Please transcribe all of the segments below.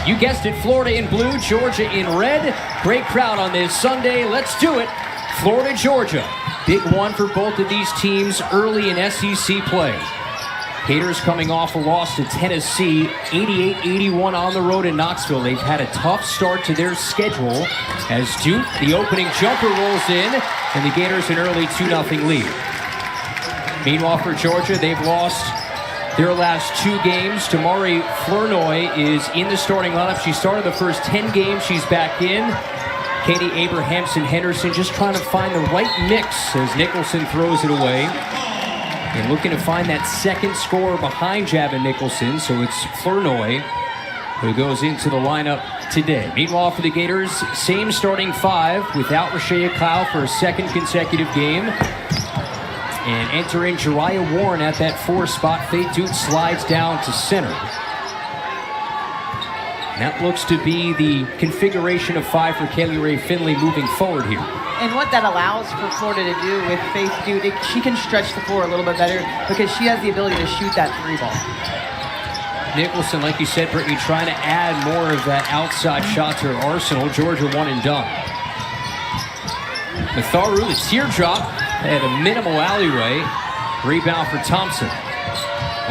You guessed it, Florida in blue, Georgia in red. Great crowd on this Sunday. Let's do it. Florida, Georgia. Big one for both of these teams early in SEC play. Gators coming off a loss to Tennessee, 88-81 on the road in Knoxville. They've had a tough start to their schedule as Duke, the opening jumper, rolls in, and the Gators an early 2-0 lead. Meanwhile, for Georgia, they've lost their last 2 games. Tamari Flournoy is in the starting lineup. She started the first 10 games. She's back in. Katie Abrahamson-Henderson just trying to find the right mix as Nicholson throws it away. And looking to find that second scorer behind Javin Nicholson, so it's Flournoy who goes into the lineup today. Meanwhile, for the Gators, same starting 5 without Rashea Kyle for a second consecutive game. And entering Jariah Warren at that 4 spot. Faith Duke slides down to center. And that looks to be the configuration of 5 for Kaylee Ray Finley moving forward here. And what that allows for Florida to do with Faith Duke, she can stretch the floor a little bit better because she has the ability to shoot that 3 ball. Nicholson, like you said, Brittany, trying to add more of that outside shot to her arsenal. Georgia one and done. Matharu, the teardrop at a minimal alleyway. Rebound for Thompson.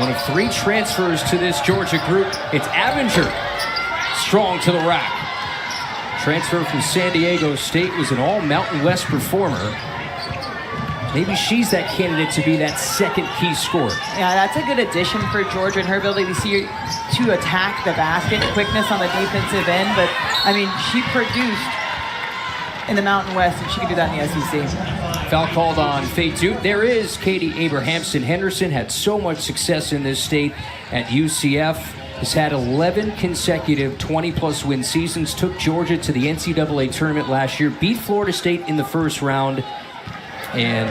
One of 3 transfers to this Georgia group. It's Avenger. Strong to the rack. Transfer from San Diego State, was an all-Mountain West performer. Maybe she's that candidate to be that second key scorer. Yeah, that's a good addition for Georgia and her ability to attack the basket, quickness on the defensive end. But, I mean, she produced in the Mountain West, and she can do that in the SEC. Foul called on Faith Duke. There is Katie Abrahamson-Henderson. Had so much success in this state at UCF. Has had 11 consecutive 20-plus win seasons. Took Georgia to the NCAA tournament last year. Beat Florida State in the first round. And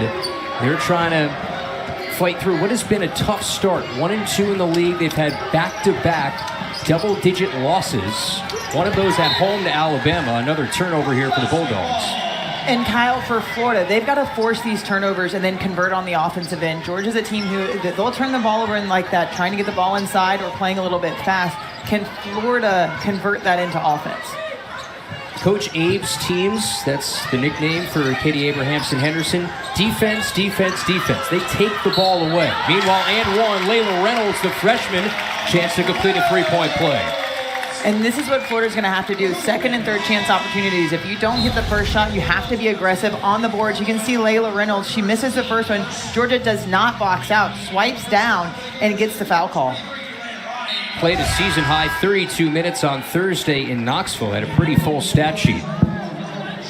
they're trying to fight through what has been a tough start. 1 and 2 in the league. They've had back-to-back double-digit losses. One of those at home to Alabama. Another turnover here for the Bulldogs. And Kyle, for Florida, they've got to force these turnovers and then convert on the offensive end. Georgia's a team who they'll turn the ball over and like that, trying to get the ball inside or playing a little bit fast. Can Florida convert that into offense? Coach Abe's teams, that's the nickname for Katie Abrahamson-Henderson. Defense, defense, defense. They take the ball away. Meanwhile, and one, Layla Reynolds, the freshman, chance to complete a 3-point play. And this is what Florida's going to have to do. Second and third chance opportunities. If you don't hit the first shot, you have to be aggressive on the boards. You can see Layla Reynolds. She misses the first one. Georgia does not box out, swipes down, and gets the foul call. Played a season-high 32 minutes on Thursday in Knoxville. Had a pretty full stat sheet.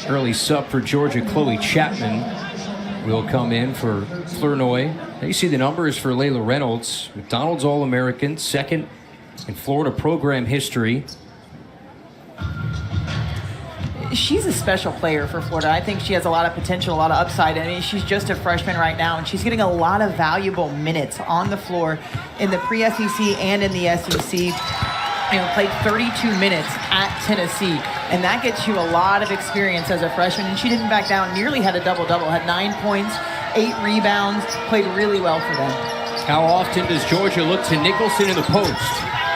Early sub for Georgia, Chloe Chapman will come in for Flournoy. Now you see the numbers for Layla Reynolds. McDonald's All-American, second in Florida program history. She's a special player for Florida. I think she has a lot of potential, a lot of upside. I mean, she's just a freshman right now, and she's getting a lot of valuable minutes on the floor in the pre-SEC and in the SEC. You know, played 32 minutes at Tennessee, and that gets you a lot of experience as a freshman. And she didn't back down, nearly had a double-double, had 9 points, 8 rebounds, played really well for them. How often does Georgia look to Nicholson in the post?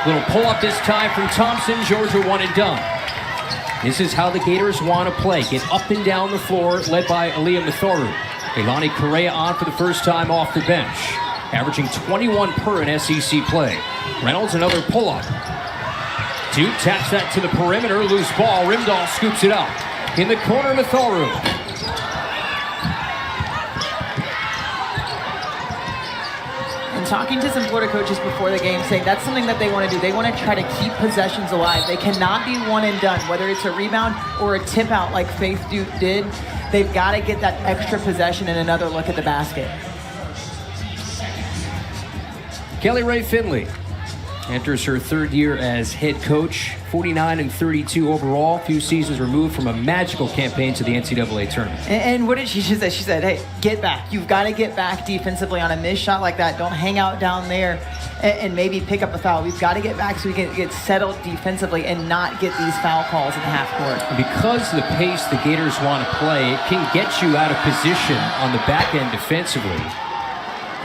Little pull-up this time from Thompson. Georgia one and done. This is how the Gators want to play. Get up and down the floor, led by Aaliyah Matharu. Elani Correa on for the first time off the bench, averaging 21 per in SEC play. Reynolds, another pull-up. Duke taps that to the perimeter, loose ball. Rimdahl scoops it up. In the corner, Matharu. Talking to some Florida coaches before the game, saying that's something that they want to do. They want to try to keep possessions alive. They cannot be one and done, whether it's a rebound or a tip out like Faith Duke did. They've got to get that extra possession and another look at the basket. Kelly Ray Finley enters her 3rd year as head coach. 49-32 overall. Few seasons removed from a magical campaign to the NCAA tournament. And what did she say? She said, hey, get back. You've got to get back defensively on a missed shot like that. Don't hang out down there and maybe pick up a foul. We've got to get back so we can get settled defensively and not get these foul calls in the half court. And because the pace the Gators want to play, it can get you out of position on the back end defensively.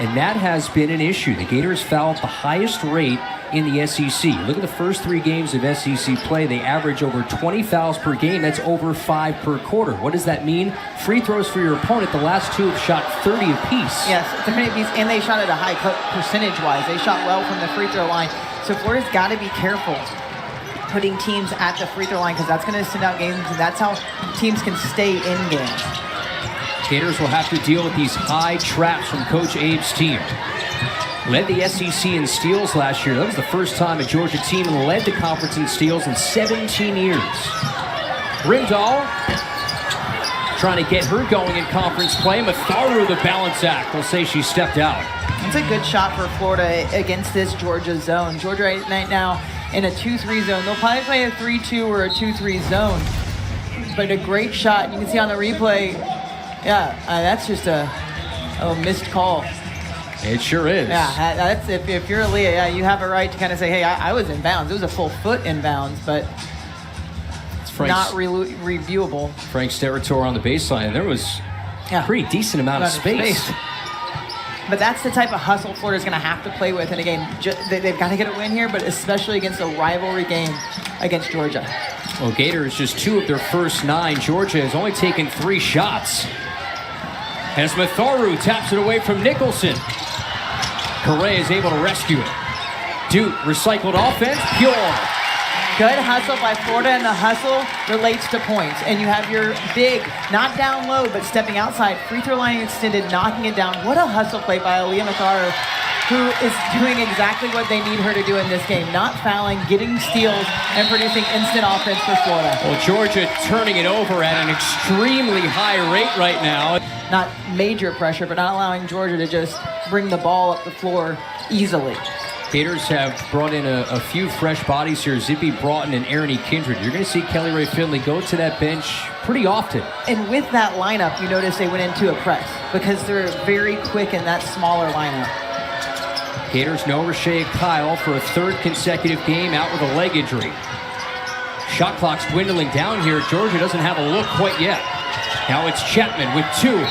And that has been an issue. The Gators foul at the highest rate in the SEC. Look at the first 3 games of SEC play. They average over 20 fouls per game. That's over 5 per quarter. What does that mean? Free throws for your opponent. The last 2 have shot 30 apiece. Yes, 30 apiece, and they shot at a high clip percentage-wise. They shot well from the free throw line. So Florida's got to be careful putting teams at the free throw line because that's going to send out games, and that's how teams can stay in games. Gators will have to deal with these high traps from Coach Abe's team. Led the SEC in steals last year. That was the first time a Georgia team led the conference in steals in 17 years. Rimdahl trying to get her going in conference play. Matharu, the balance act, will say she stepped out. It's a good shot for Florida against this Georgia zone. Georgia right now in a 2-3 zone. They'll probably play a 3-2 or a 2-3 zone. But a great shot. You can see on the replay, that's just a missed call. It sure is. Yeah, that's if you're Leah, you have a right to kind of say, hey, I was in bounds. It was a full foot in bounds, but it's not reviewable. Frank's territory on the baseline. There was a pretty decent amount of space. But that's the type of hustle Florida's going to have to play with in a game. They've got to get a win here, but especially against a rivalry game against Georgia. Well, Gators just 2 of their first 9. Georgia has only taken 3 shots. As Matharu taps it away from Nicholson. Correa is able to rescue it. Duke, recycled offense, pure. Good hustle by Florida, and the hustle relates to points. And you have your big, not down low, but stepping outside, free throw line extended, knocking it down. What a hustle play by Aaliyah Matharu, who is doing exactly what they need her to do in this game. Not fouling, getting steals, and producing instant offense for Florida. Well, Georgia turning it over at an extremely high rate right now. Not major pressure, but not allowing Georgia to just bring the ball up the floor easily. Gators have brought in a few fresh bodies here. Zippy Broughton and Aaron E. Kindred. You're going to see Kelly Ray Finley go to that bench pretty often. And with that lineup, you notice they went into a press because they're very quick in that smaller lineup. Gators no Rashae Kyle for a 3rd consecutive game out with a leg injury. Shot clock's dwindling down here. Georgia doesn't have a look quite yet. Now it's Chapman with 2.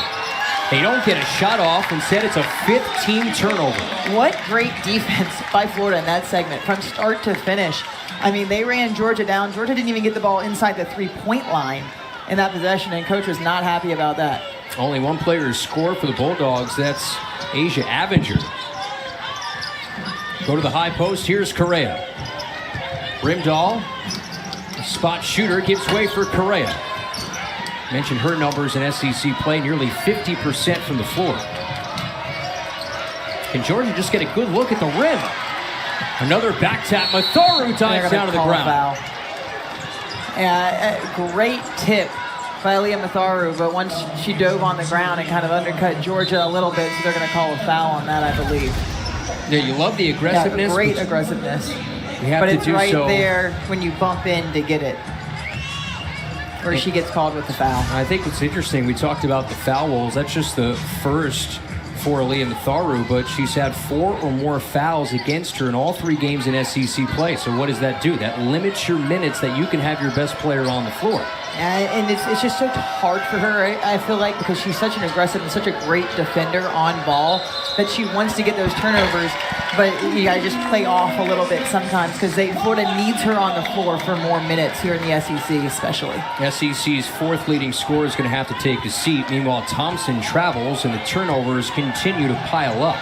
They don't get a shot off. Instead, it's a 5th team turnover. What great defense by Florida in that segment from start to finish. I mean, they ran Georgia down. Georgia didn't even get the ball inside the 3-point line in that possession, and coach was not happy about that. Only one player to score for the Bulldogs. That's Asia Avenger. Go to the high post. Here's Correa. Rimdahl, spot shooter, gives way for Correa. Mentioned her numbers in SEC play, nearly 50% from the floor. Can Georgia just get a good look at the rim? Another back tap. Matharu dives down to the ground. Yeah, great tip by Aaliyah Matharu, but once she dove on the ground, it kind of undercut Georgia a little bit, so they're going to call a foul on that, I believe. Yeah, you love the aggressiveness. Yeah, great aggressiveness. But it's right there when you bump in to get it. Or she gets called with the foul. I think what's interesting, we talked about the foul rules. That's just the first for Aaliyah Matharu, but she's had 4 or more fouls against her in all 3 games in SEC play. So what does that do? That limits your minutes that you can have your best player on the floor. And it's just so hard for her, I feel like, because she's such an aggressive and such a great defender on ball that she wants to get those turnovers, but you got to just play off a little bit sometimes because Florida needs her on the floor for more minutes here in the SEC especially. SEC's 4th leading scorer is going to have to take a seat. Meanwhile, Thompson travels and the turnovers continue to pile up.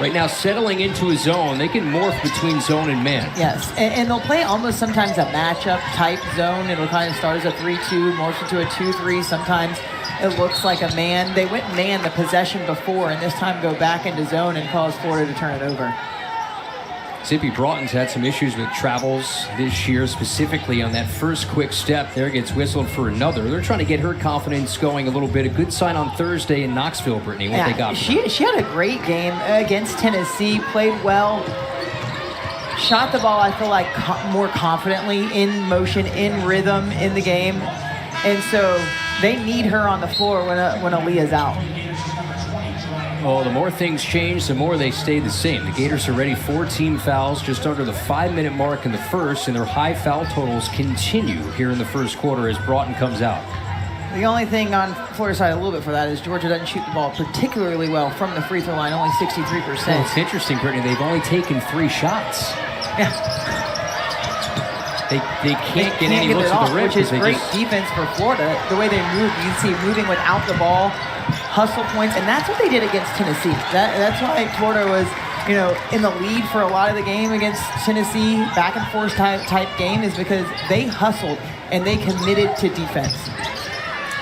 Right now, settling into a zone, they can morph between zone and man. Yes, and they'll play almost sometimes a matchup type zone. It'll kind of start as a 3-2, morph into a 2-3. Sometimes it looks like a man. They went man the possession before, and this time go back into zone and cause Florida to turn it over. Zippy Broughton's had some issues with travels this year, specifically on that first quick step. There gets whistled for another. They're trying to get her confidence going a little bit. A good sign on Thursday in Knoxville, Brittany. What they got? She had a great game against Tennessee. Played well. Shot the ball, I feel like, more confidently, in motion, in rhythm, in the game. And so they need her on the floor when Aaliyah's out. Oh, the more things change, the more they stay the same. The Gators are already 14 fouls, just under the 5-minute mark in the first, and their high foul totals continue here in the first quarter as Broughton comes out. The only thing on Florida's side a little bit for that is Georgia doesn't shoot the ball particularly well from the free throw line, only 63%. Well, it's interesting, Brittany. They've only taken 3 shots. Yeah. They can't get any looks at the rim. Which is great defense for Florida. The way they move, you can see moving without the ball, hustle points, and that's what they did against Tennessee. That's why Florida was, in the lead for a lot of the game against Tennessee, back and forth type game, is because they hustled and they committed to defense.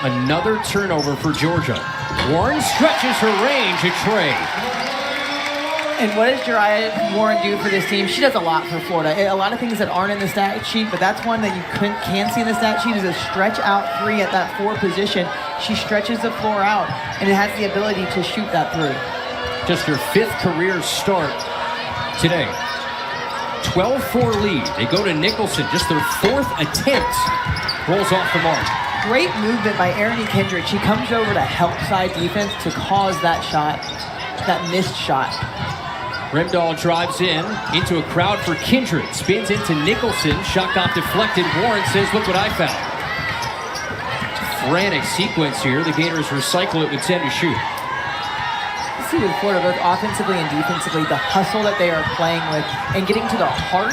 Another turnover for Georgia. Warren stretches her range at Trey. And what does Jariah Warren do for this team? She does a lot for Florida. A lot of things that aren't in the stat sheet, but that's one that you can see in the stat sheet is a stretch out 3 at that 4 position. She stretches the floor out, and it has the ability to shoot that through. Just her 5th career start today. 12-4 lead. They go to Nicholson. Just their 4th attempt. Rolls off the mark. Great movement by Erin Kendrick. She comes over to help side defense to cause that shot, that missed shot. Rimdahl drives in into a crowd for Kindred. Spins into Nicholson. Shot got deflected. Warren says, look what I found. Frantic sequence here. The Gators recycle it with 10 to shoot. You see with Florida, both offensively and defensively, the hustle that they are playing with and getting to the heart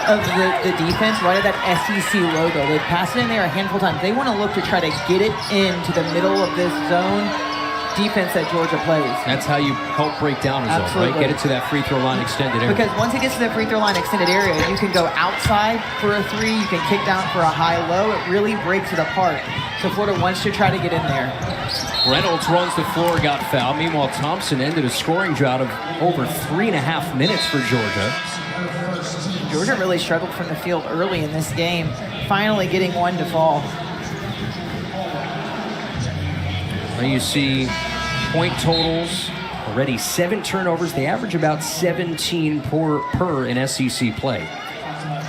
of the defense, right at that SEC logo. They've passed it in there a handful of times. They want to look to try to get it into the middle of this zone defense that Georgia plays. That's how you help break down a zone, right? Get it to that free throw line extended area. Because once it gets to the free throw line extended area, you can go outside for a 3, you can kick down for a high-low. It really breaks it apart. So Florida wants to try to get in there. Reynolds runs the floor, got fouled. Meanwhile, Thompson ended a scoring drought of over 3.5 minutes for Georgia. Georgia really struggled from the field early in this game, finally getting one to fall. Now you see point totals, already 7 turnovers. They average about 17 per in SEC play.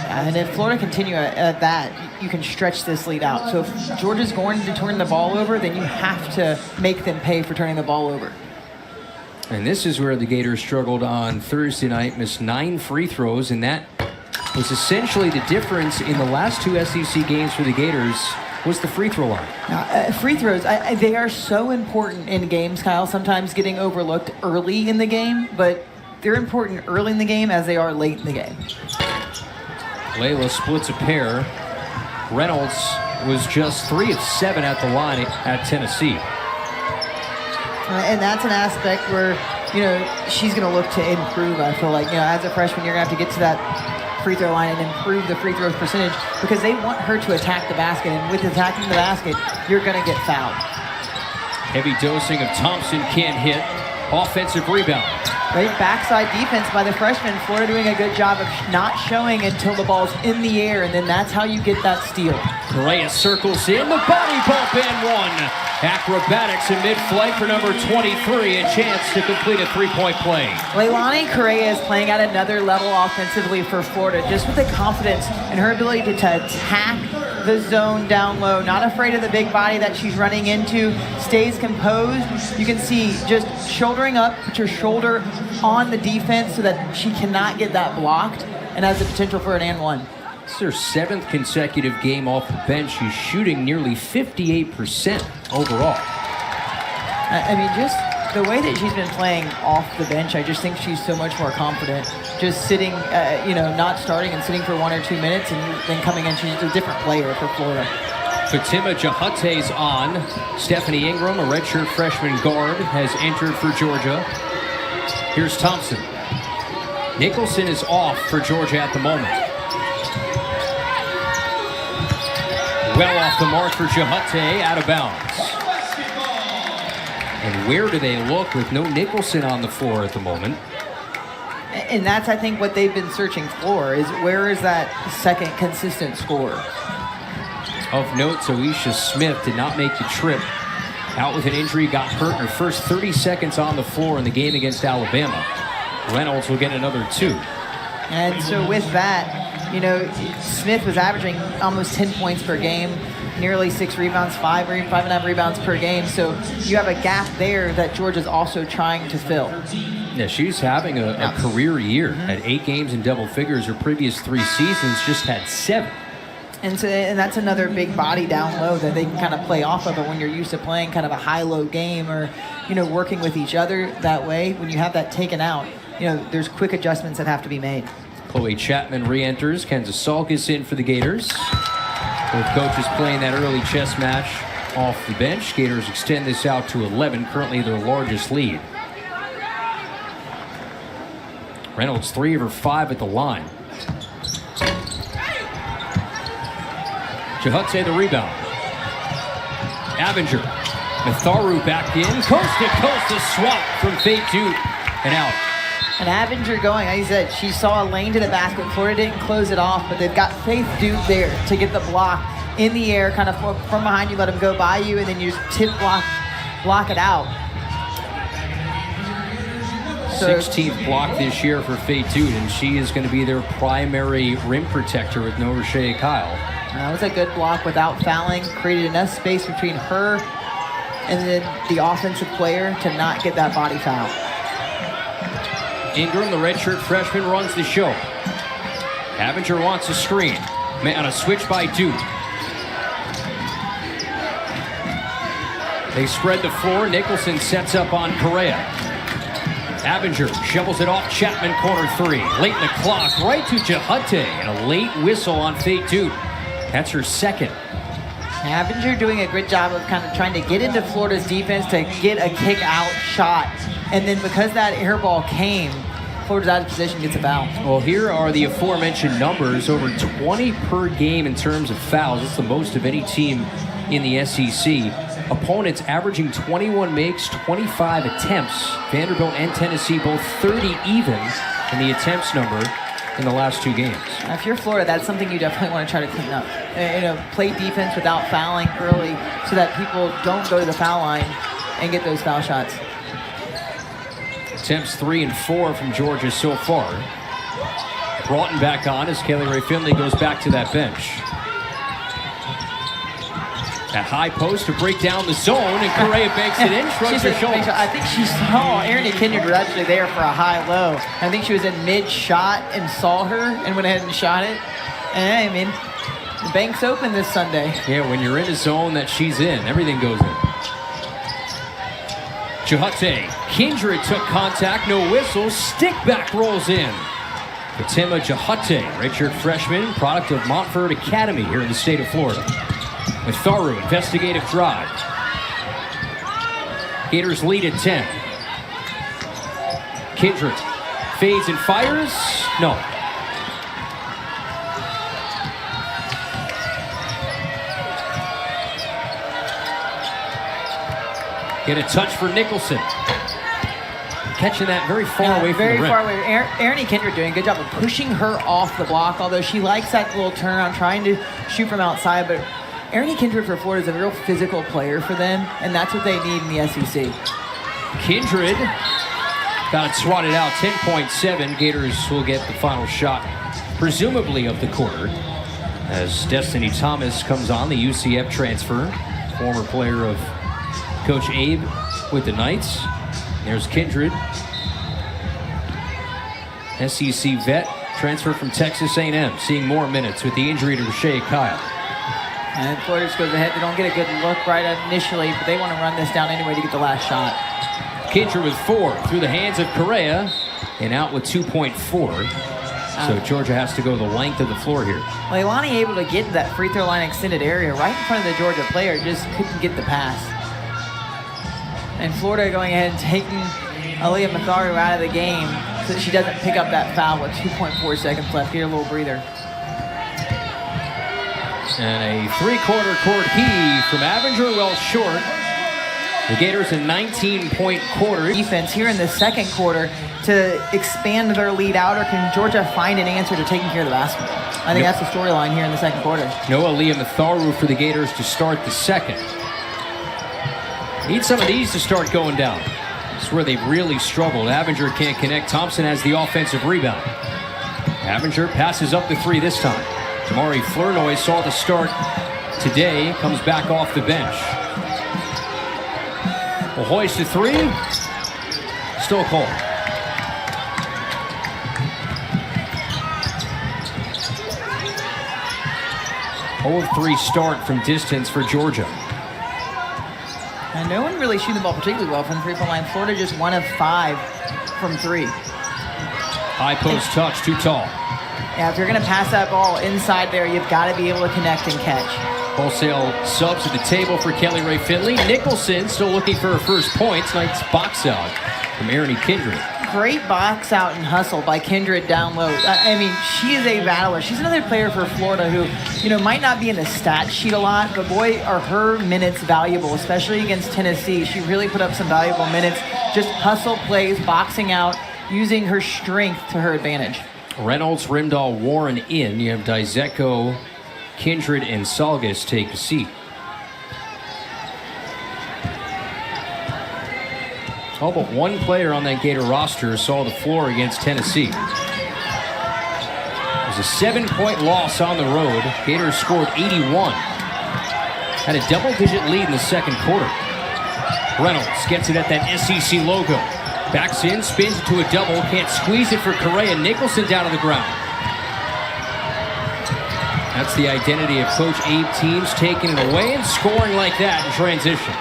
And if Florida continue at that, you can stretch this lead out. So if Georgia's going to turn the ball over, then you have to make them pay for turning the ball over. And this is where the Gators struggled on Thursday night, missed 9 free throws, and that was essentially the difference in the last 2 SEC games for the Gators was the free throw line. Free throws, they are so important in games, Kyle, sometimes getting overlooked early in the game, but they're important early in the game as they are late in the game. Layla splits a pair. Reynolds was just 3 of 7 at the line at Tennessee. And that's an aspect where, she's going to look to improve, I feel like. As a freshman, you're going to have to get to that free throw line and improve the free throw percentage because they want her to attack the basket. And with attacking the basket, you're going to get fouled. Heavy dosing of Thompson, can't hit. Offensive rebound. Great backside defense by the freshman. Florida doing a good job of not showing until the ball's in the air, and then that's how you get that steal. Correa circles in, the body bump and 1. Acrobatics in mid-flight for number 23, a chance to complete a 3-point play. Leilani Correa is playing at another level offensively for Florida, just with the confidence and her ability to attack the zone down low, not afraid of the big body that she's running into, stays composed. You can see just shouldering up, put your shoulder on the defense so that she cannot get that blocked and has the potential for an and 1. This is her 7th consecutive game off the bench. She's shooting nearly 58% overall. I mean, just the way that she's been playing off the bench, I just think she's so much more confident. Just sitting, not starting and sitting for 1 or 2 minutes and then coming in, she's a different player for Florida. Fatima Jahate's on. Stephanie Ingram, a redshirt freshman guard, has entered for Georgia. Here's Thompson. Nicholson is off for Georgia at the moment. Well off the mark for Jahate, out of bounds. And where do they look with no Nicholson on the floor at the moment? And that's, I think, what they've been searching for, is where is that second consistent scorer? Of note, Alicia Smith did not make the trip. Out with an injury, got hurt in her first 30 seconds on the floor in the game against Alabama. Reynolds will get another 2. And so with that, Smith was averaging almost 10 points per game, nearly 6 rebounds, 5.5 rebounds per game. So you have a gap there that Georgia's also trying to fill. Yeah, she's having a career year. Had 8 games in double figures. Her previous 3 seasons just had 7. And that's another big body down low that they can kind of play off of. But when you're used to playing kind of a high-low game or, working with each other that way, when you have that taken out, there's quick adjustments that have to be made. Chloe Chapman re-enters. Kenza Salkis in for the Gators. Both coaches playing that early chess match off the bench. Gators extend this out to 11, currently their largest lead. Reynolds 3 of her 5 at the line. Chahutse the rebound. Abinger. Matharu back in. Coast to coast, a swap from Faye Duke and out. And Abinger going, like you said, she saw a lane to the basket. Florida didn't close it off, but they've got Faith Duke there to get the block in the air, kind of from behind you, let them go by you, and then you just tip block it out. 16th block this year for Faye Duke, and she is going to be their primary rim protector with no Rashay Kyle. That was a good block without fouling, created enough space between her and then the offensive player to not get that body foul. Ingram, the redshirt freshman, runs the show. Abinger wants a screen. On a switch by Duke. They spread the floor. Nicholson sets up on Correa. Abinger shovels it off Chapman, corner 3. Late in the clock, right to Chahutse, and a late whistle on Faye Duke. That's her second. Abinger doing a good job of kind of trying to get into Florida's defense to get a kick-out shot. And then because that air ball came, Florida's out of position, gets a foul. Well, here are the aforementioned numbers. Over 20 per game in terms of fouls. That's the most of any team in the SEC. Opponents averaging 21 makes, 25 attempts. Vanderbilt and Tennessee both 30 even in the attempts number in the last 2 games. Now, if you're Florida, that's something you definitely want to try to clean up. Play defense without fouling early so that people don't go to the foul line and get those foul shots. Attempts 3 and 4 from Georgia so far. Broughton back on as Kelly Ray Finley goes back to that bench. That high post to break down the zone, and Correa banks it in, shrugs her shoulders. I think she saw Erin Kindred was actually there for a high-low. I think she was in mid-shot and saw her and went ahead and shot it. And, I mean, the bank's open this Sunday. Yeah, when you're in a zone that she's in, everything goes in. Chahutse, Kindred took contact, no whistle, stick back rolls in. Fatima Chahutse, redshirt freshman, product of Montford Academy here in the state of Florida. Matharu, investigative drive. Gators lead at 10. Kindred fades and fires. No. Get a touch for Nicholson. Catching that very far away from the rim. Very far away. Erin Kindred doing a good job of pushing her off the block, although she likes that little turnaround, trying to shoot from outside, but Erin Kindred for Florida is a real physical player for them, and that's what they need in the SEC. Kindred got it swatted out, 10.7. Gators will get the final shot, presumably of the quarter, as Destiny Thomas comes on, the UCF transfer, former player of Coach Abe with the Knights. There's Kindred, SEC vet, transfer from Texas A&M, seeing more minutes with the injury to Rashay Kyle. And Florida just goes ahead. They don't get a good look right initially, but they want to run this down anyway to get the last shot. Kindred with 4 through the hands of Correa and out with 2.4. So Georgia has to go the length of the floor here. Leilani able to get to that free throw line extended area right in front of the Georgia player, just couldn't get the pass. And Florida going ahead and taking Aaliyah Matharu out of the game so that she doesn't pick up that foul with 2.4 seconds left. Here, a little breather. And a 3/4 court heave from Abinger, well short. The Gators a 19-point quarter. Defense here in the second quarter to expand their lead out, or can Georgia find an answer to taking care of the basketball? I think that's the storyline here in the second quarter. No Aaliyah Matharu for the Gators to start the second. Need some of these to start going down. This is where they've really struggled. Abinger can't connect. Thompson has the offensive rebound. Abinger passes up the 3 this time. Damari Flournoy saw the start today, comes back off the bench. Will hoist a 3, still called. 0-3 start from distance for Georgia. And no one really shooting the ball particularly well from the three-point line. Florida just 1 of 5 from 3. High post touch, too tall. Yeah, if you're going to pass that ball inside there, you've got to be able to connect and catch. Wholesale subs at the table for Kelly Rae Finley. Nicholson still looking for her first points. Nice box out from Erin Kindred. Great box out and hustle by Kindred down low. I mean, she is a battler. She's another player for Florida who, might not be in the stat sheet a lot, but boy, are her minutes valuable, especially against Tennessee. She really put up some valuable minutes. Just hustle plays, boxing out, using her strength to her advantage. Reynolds, Rimdahl, Warren in. You have Dizeko, Kindred, and Salgas take a seat. All but one player on that Gator roster saw the floor against Tennessee. It was a 7-point loss on the road. Gators scored 81. Had a double-digit lead in the second quarter. Reynolds gets it at that SEC logo. Backs in, spins into a double, can't squeeze it for Correa. Nicholson down on the ground. That's the identity of Coach Abe teams, taking it away and scoring like that in transition.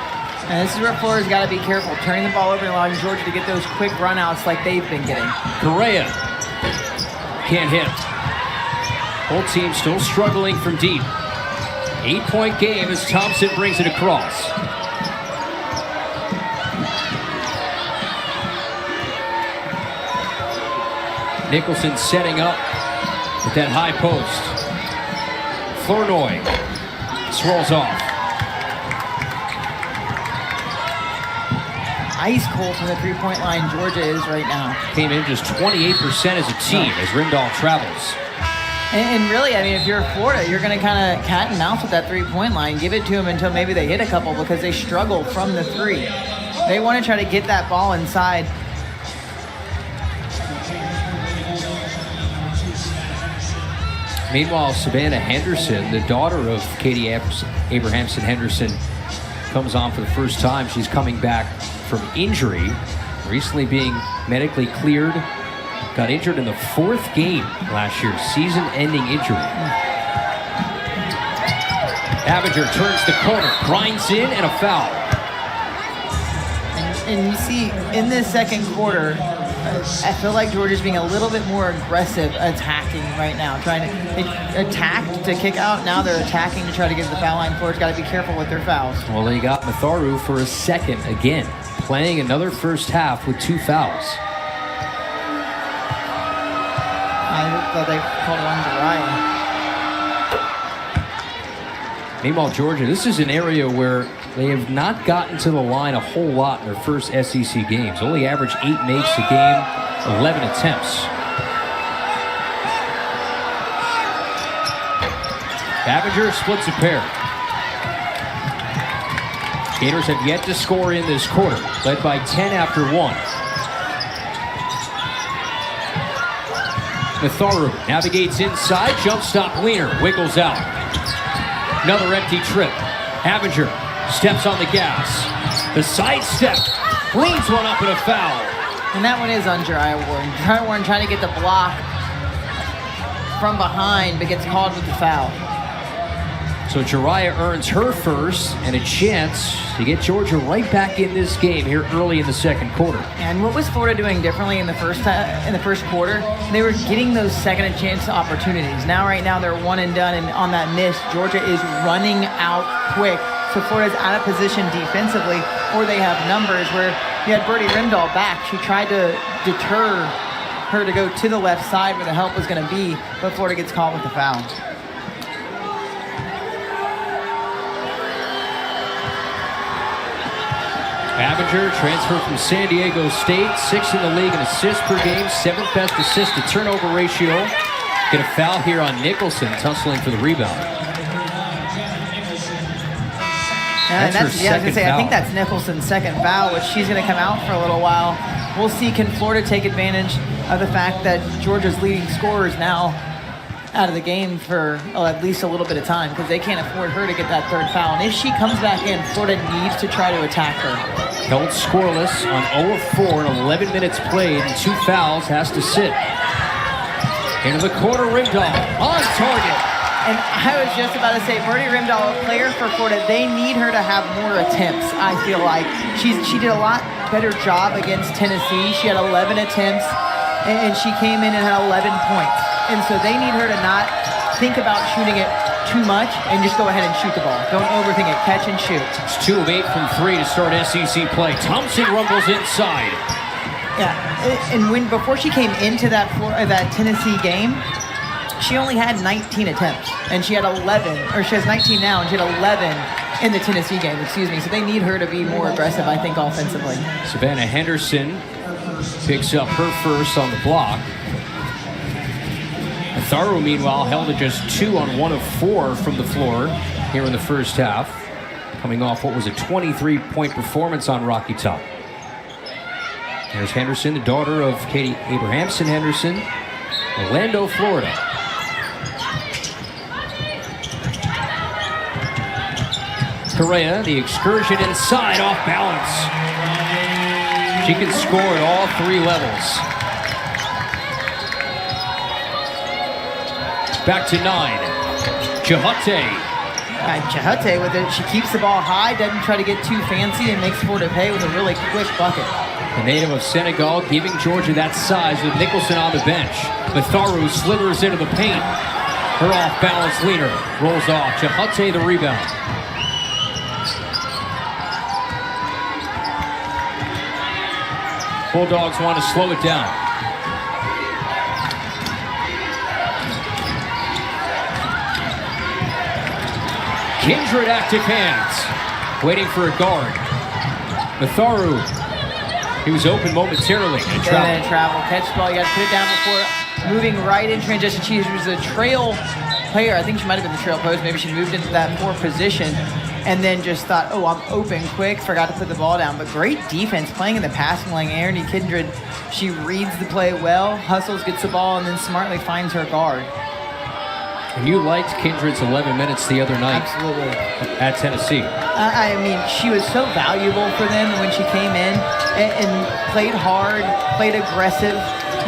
And this is where Florida's got to be careful, turning the ball over and allowing Georgia to get those quick runouts like they've been getting. Correa can't hit. Whole team still struggling from deep. 8-point game as Thompson brings it across. Nicholson setting up with that high post. Flournoy swirls off. Ice cold from the three-point line Georgia is right now. Came in just 28% as a team as Rimdahl travels. And really, I mean, if you're Florida, you're going to kind of cat and mouse with that three-point line. Give it to them until maybe they hit a couple because they struggle from the three. They want to try to get that ball inside. Meanwhile, Savannah Henderson, the daughter of Katie Abrahamson Henderson, comes on for the first time. She's coming back from injury, recently being medically cleared. Got injured in the 4th game last year, season-ending injury. Abinger turns the corner, grinds in, and a foul. And you see, in this second quarter, I feel like Georgia's being a little bit more aggressive attacking right now. They attacked to kick out, now they're attacking to try to get to the foul line. Florida's got to be careful with their fouls. Well, they got Matharu for a second again, playing another first half with 2 fouls. I thought they called it on Uriah. Meanwhile, Georgia, this is an area where they have not gotten to the line a whole lot in their first SEC games. Only average 8 makes a game, 11 attempts. Abinger splits a pair. Gators have yet to score in this quarter, led by 10 after 1. Matharu navigates inside, jump stop Wiener, wiggles out. Another empty trip. Abinger steps on the gas. The side step, cleans one up and a foul. And that one is on Jeriah Warren. Jeriah Warren trying to get the block from behind, but gets called with the foul. So Jeriah earns her first and a chance to get Georgia right back in this game here early in the second quarter. And what was Florida doing differently in the first quarter? They were getting those second chance opportunities. Right now they're one and done, and on that miss, Georgia is running out quick. So Florida's out of position defensively, or they have numbers where you had Birdie Rimdahl back. She tried to deter her to go to the left side where the help was going to be, but Florida gets caught with the foul. Abinger, transfer from San Diego State, 6th in the league in assists per game, 7th best assist to turnover ratio. Get a foul here on Nicholson, tussling for the rebound. That's her second foul. I think that's Nicholson's second foul, which she's going to come out for a little while. We'll see, can Florida take advantage of the fact that Georgia's leading scorer is now out of the game for at least a little bit of time, because they can't afford her to get that third foul. And if she comes back in, Florida needs to try to attack her. Held scoreless on 0 of 4 in 11 minutes played, and 2 fouls, has to sit. Into the corner, Rimdahl on target. And I was just about to say, Birdie Rimdahl, a player for Florida, they need her to have more attempts, I feel like. She did a lot better job against Tennessee. She had 11 attempts, and she came in and had 11 points. And so they need her to not think about shooting it too much and just go ahead and shoot the ball. Don't overthink it. Catch and shoot. It's 2 of 8 from 3 to start SEC play. Thompson rumbles inside. Yeah, and before she came into that Tennessee game, she only had 19 attempts, and she had 11, or she has 19 now, and she had 11 in the Tennessee game, excuse me. So they need her to be more aggressive, I think, offensively. Savannah Henderson picks up her first on the block. Atharu, meanwhile, held at just 2 on 1 of 4 from the floor here in the first half, coming off what was a 23-point performance on Rocky Top. There's Henderson, the daughter of Katie Abrahamson Henderson, Orlando, Florida. Correa, the excursion inside, off balance. She can score at all 3 levels. Back to 9. Chahate. Chahate with it. She keeps the ball high, doesn't try to get too fancy, and makes Florida pay with a really quick bucket. The native of Senegal giving Georgia that size with Nicholson on the bench. Matharu slithers into the paint. Her off-balance leaner rolls off. Chahate the rebound. Bulldogs want to slow it down. Kindred active hands, waiting for a guard. Matharu, he was open momentarily. And travel. Catch the ball, you got to put it down before moving right in transition. She was a trail player. I think she might have been the trail post. Maybe she moved into that 4 position and then just thought, oh, I'm open quick, forgot to put the ball down. But great defense, playing in the passing lane. Erin Kindred, she reads the play well, hustles, gets the ball, and then smartly finds her guard. And you liked Kindred's 11 minutes the other night. Absolutely. At Tennessee. I mean, she was so valuable for them when she came in and played hard, played aggressive.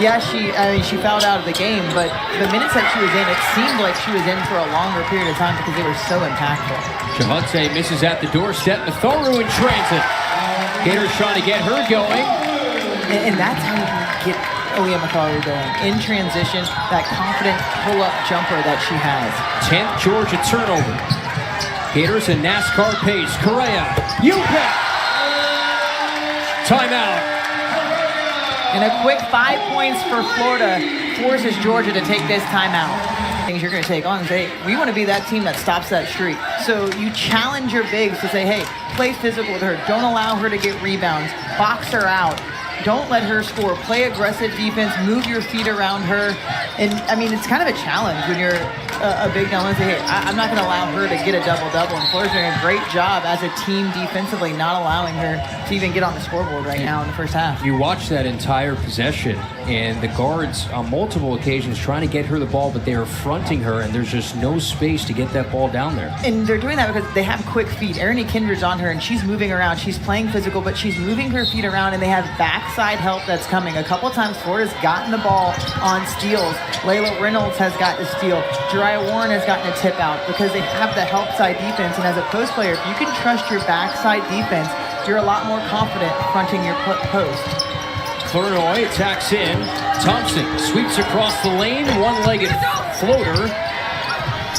Yeah, she fouled out of the game, but the minutes that she was in, it seemed like she was in for a longer period of time because they were so impactful. Chahate misses at the doorstep. Matharu in transit. Gators trying to get her going. And that's how you get Aaliyah Matharu going. In transition, that confident pull-up jumper that she has. 10th Georgia turnover. Gators in NASCAR pace. Correa. You bet. Timeout. And a quick 5 points for Florida forces Georgia to take this timeout. Things you're going to take on and say, we want to be that team that stops that streak. So you challenge your bigs to say, hey, play physical with her. Don't allow her to get rebounds. Box her out. Don't let her score. Play aggressive defense. Move your feet around her. And, I mean, it's kind of a challenge when you're a big down and say, hey, I'm not going to allow her to get a double-double. And Florida's doing a great job as a team defensively, not allowing her to even get on the scoreboard right now in the first half. You watch that entire possession, and the guards on multiple occasions trying to get her the ball, but they are fronting her, and there's just no space to get that ball down there. And they're doing that because they have quick feet. Erin Kindred's on her, and she's moving around. She's playing physical, but she's moving her feet around, and they have backside help that's coming. A couple of times, Florida's gotten the ball on steals. Layla Reynolds has gotten a steal. Jariah Warren has gotten a tip out because they have the help side defense. And as a post player, if you can trust your backside defense, you're a lot more confident fronting your post. Flournoy attacks in. Thompson sweeps across the lane. One-legged floater.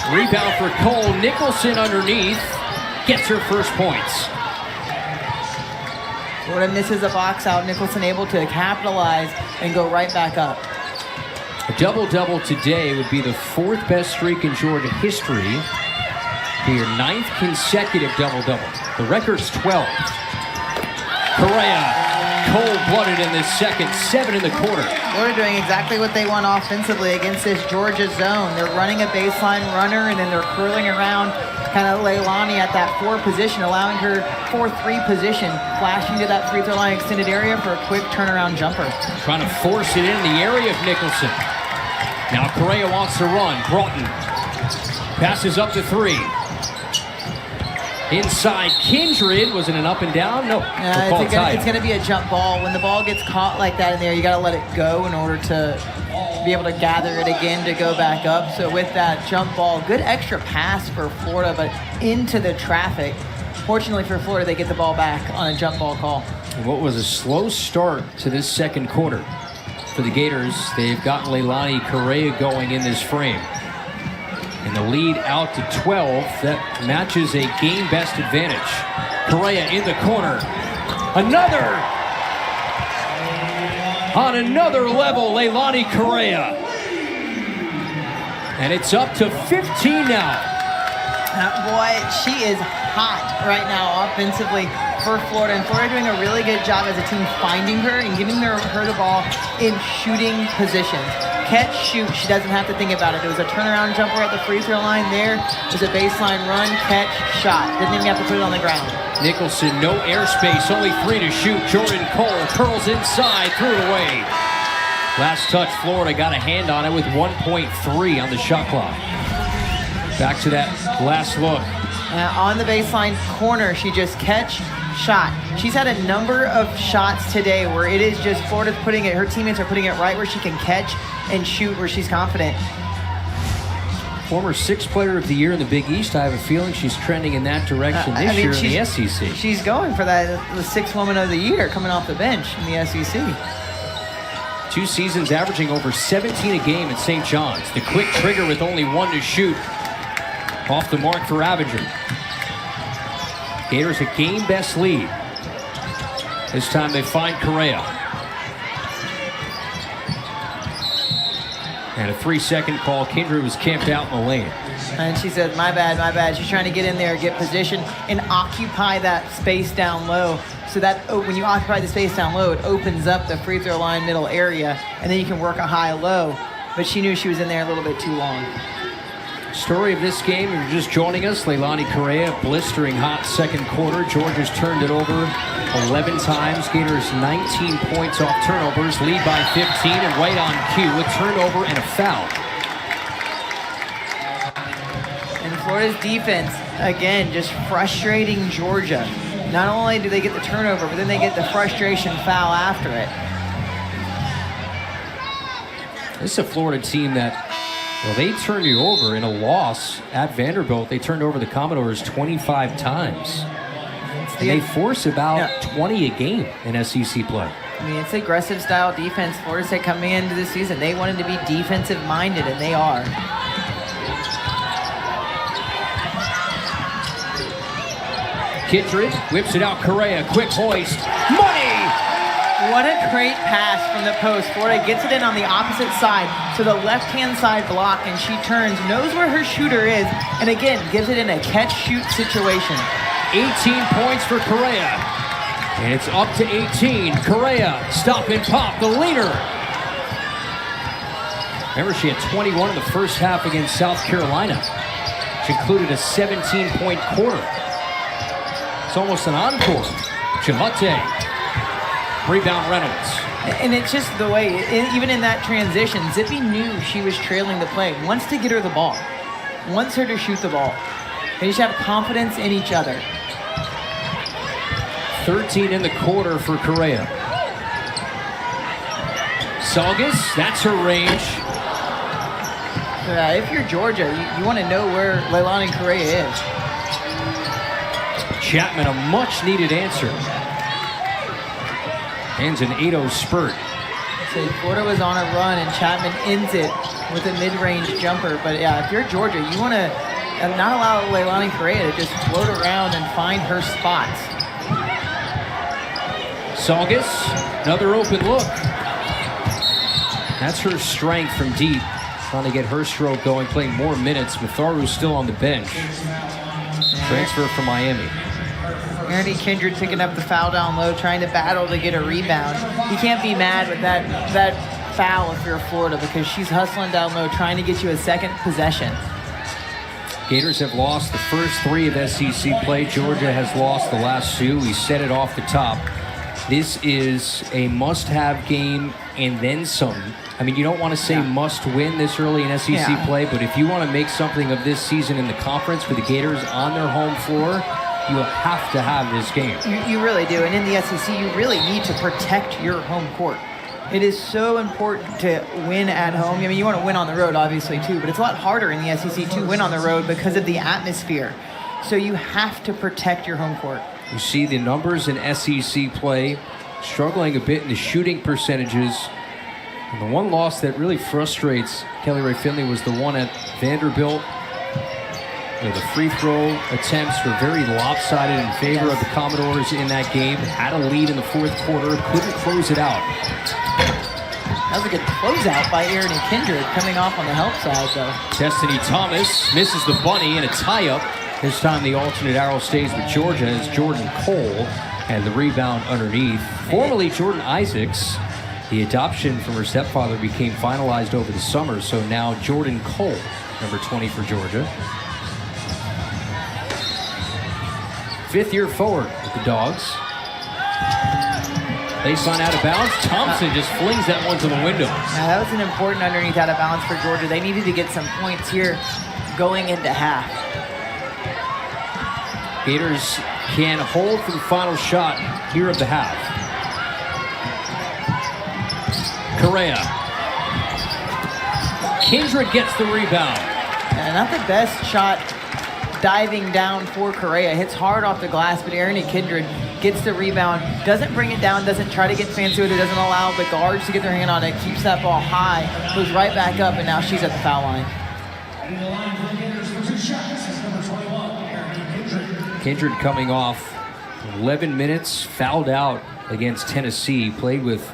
Rebound for Cole. Nicholson underneath. Gets her first points. Florida misses a box out. Nicholson able to capitalize and go right back up. A double-double today would be the 4th best streak in Georgia history. Be your 9th consecutive double-double. The record's 12. Correa, cold-blooded in this second, 7 in the quarter. Florida doing exactly what they want offensively against this Georgia zone. They're running a baseline runner, and then they're curling around kind of Leilani at that 4 position, allowing her 4-3 position, flashing to that free throw line extended area for a quick turnaround jumper. Trying to force it in the area of Nicholson. Now Correa wants to run. Broughton passes up to 3. Inside, Kindred. Was it an up and down? No. It's going to be a jump ball. When the ball gets caught like that in there, you got to let it go in order to be able to gather it again to go back up. So with that jump ball, good extra pass for Florida, but into the traffic. Fortunately for Florida, they get the ball back on a jump ball call. What was a slow start to this second quarter for the Gators. They've gotten Leilani Correa going in this frame. And the lead out to 12. That matches a game best advantage. Correa in the corner. Another! On another level, Leilani Correa. And it's up to 15 now. Boy, she is hot right now offensively for Florida. And Florida doing a really good job as a team finding her and giving her the ball in shooting positions. Catch, shoot, she doesn't have to think about it. There was a turnaround jumper at the free throw line there. There's a baseline run, catch, shot. Didn't even have to put it on the ground. Nicholson, no airspace, only 3 to shoot. Jordan Cole curls inside, threw it away. Last touch, Florida got a hand on it with 1.3 on the shot clock. Back to that last look. On the baseline corner, she just catch, shot. She's had a number of shots today where it is just Florida's putting it, her teammates are putting it right where she can catch and shoot where she's confident. Former 6th player of the year in the Big East. I have a feeling she's trending in that direction this year in the SEC. She's going for that, the 6th woman of the year coming off the bench in the SEC. 2 seasons averaging over 17 a game at St. John's. The quick trigger with only 1 to shoot. Off the mark for Avinger. Gators a game best lead. This time they find Correa. And a 3-second call. Kindred was camped out in the lane. And she said, my bad, my bad. She's trying to get in there, get position, and occupy that space down low. So that when you occupy the space down low, it opens up the free throw line middle area, and then you can work a high-low. But she knew she was in there a little bit too long. Story of this game, if you're just joining us, Leilani Correa, blistering hot second quarter. Georgia's turned it over 11 times. Gators 19 points off turnovers, lead by 15, and right on cue, a turnover and a foul. And Florida's defense, again, just frustrating Georgia. Not only do they get the turnover, but then they get the frustration foul after it. This is a Florida team that, well, they turned you over in a loss at Vanderbilt. They turned over the Commodores 25 times. And they force about 20 a game in SEC play. I mean, it's aggressive style defense. Florida State coming into the season, they wanted to be defensive minded, and they are. Kindred whips it out. Correa, quick hoist. Money! What a great pass from the post. Florida gets it in on the opposite side, to the left-hand side block, and she turns, knows where her shooter is, and again, gives it in a catch-shoot situation. 18 points for Correa. And it's up to 18. Correa, stop and pop, the leaner. Remember, she had 21 in the first half against South Carolina, which included a 17-point quarter. It's almost an encore. Chihate. Rebound Reynolds. And it's just the way, even in that transition, Zippy knew she was trailing the play, wants to get her the ball, wants her to shoot the ball. They just have confidence in each other. 13 in the quarter for Correa. Saugus, that's her range. If you're Georgia, you want to know where Leilani Correa is. Chapman, a much-needed answer. Ends an 8-0 spurt. So Florida was on a run, and Chapman ends it with a mid-range jumper. But yeah, if you're Georgia, you want to not allow Leilani Correa to just float around and find her spots. Saugus, another open look. That's her strength from deep. Trying to get her stroke going, playing more minutes. Matharu's still on the bench. Transfer from Miami. Ernie Kindred picking up the foul down low, trying to battle to get a rebound. You can't be mad with that foul if you're Florida, because she's hustling down low, trying to get you a second possession. Gators have lost the first 3 of SEC play. Georgia has lost the last 2. We said it off the top. This is a must-have game and then some. I mean, you don't want to say must win this early in SEC play, but if you want to make something of this season in the conference for the Gators on their home floor, you will have to have this game. You really do. And in the SEC, you really need to protect your home court. It is so important to win at home. I mean, you want to win on the road, obviously, too, but it's a lot harder in the SEC to win on the road because of the atmosphere. So you have to protect your home court. You see the numbers in SEC play, struggling a bit in the shooting percentages. And the one loss that really frustrates Kelly Rae Finley was the one at Vanderbilt. You know, the free throw attempts were very lopsided in favor of the Commodores in that game. Had a lead in the fourth quarter, couldn't close it out. That was a good closeout by Erin Kindred coming off on the help side, though. Destiny Thomas misses the bunny in a tie-up. This time the alternate arrow stays with Georgia as Jordan Cole and the rebound underneath. Formerly Jordan Isaacs. The adoption from her stepfather became finalized over the summer, so now Jordan Cole, number 20 for Georgia. Fifth year forward with the Dogs. Baseline out of bounds. Thompson just flings that one to the window. Now, that was an important underneath out of bounds for Georgia. They needed to get some points here going into half. Gators can hold for the final shot here of the half. Correa. Kindred gets the rebound. Not the best shot diving down for Correa. Hits hard off the glass, but Erin Kindred gets the rebound. Doesn't bring it down, doesn't try to get fancy with it, doesn't allow the guards to get their hand on it, keeps that ball high, goes right back up, and now she's at the foul line. Kindred coming off 11 minutes, fouled out against Tennessee, played with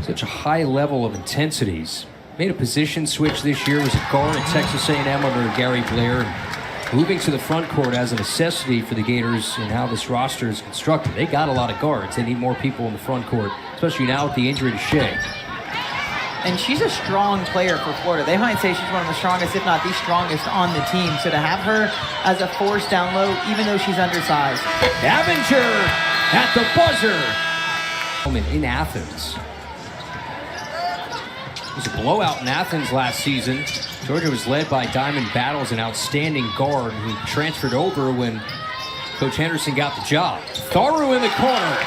such a high level of intensities. Made a position switch this year, was a guard at Texas A&M under Gary Blair. Moving to the front court as a necessity for the Gators and how this roster is constructed. They got a lot of guards. They need more people in the front court, especially now with the injury to Shea. And she's a strong player for Florida. They might say she's one of the strongest, if not the strongest, on the team. So to have her as a force down low, even though she's undersized. Avenger at the buzzer. In Athens. It was a blowout in Athens last season. Georgia was led by Diamond Battles, an outstanding guard who transferred over when Coach Henderson got the job. Tharu in the corner.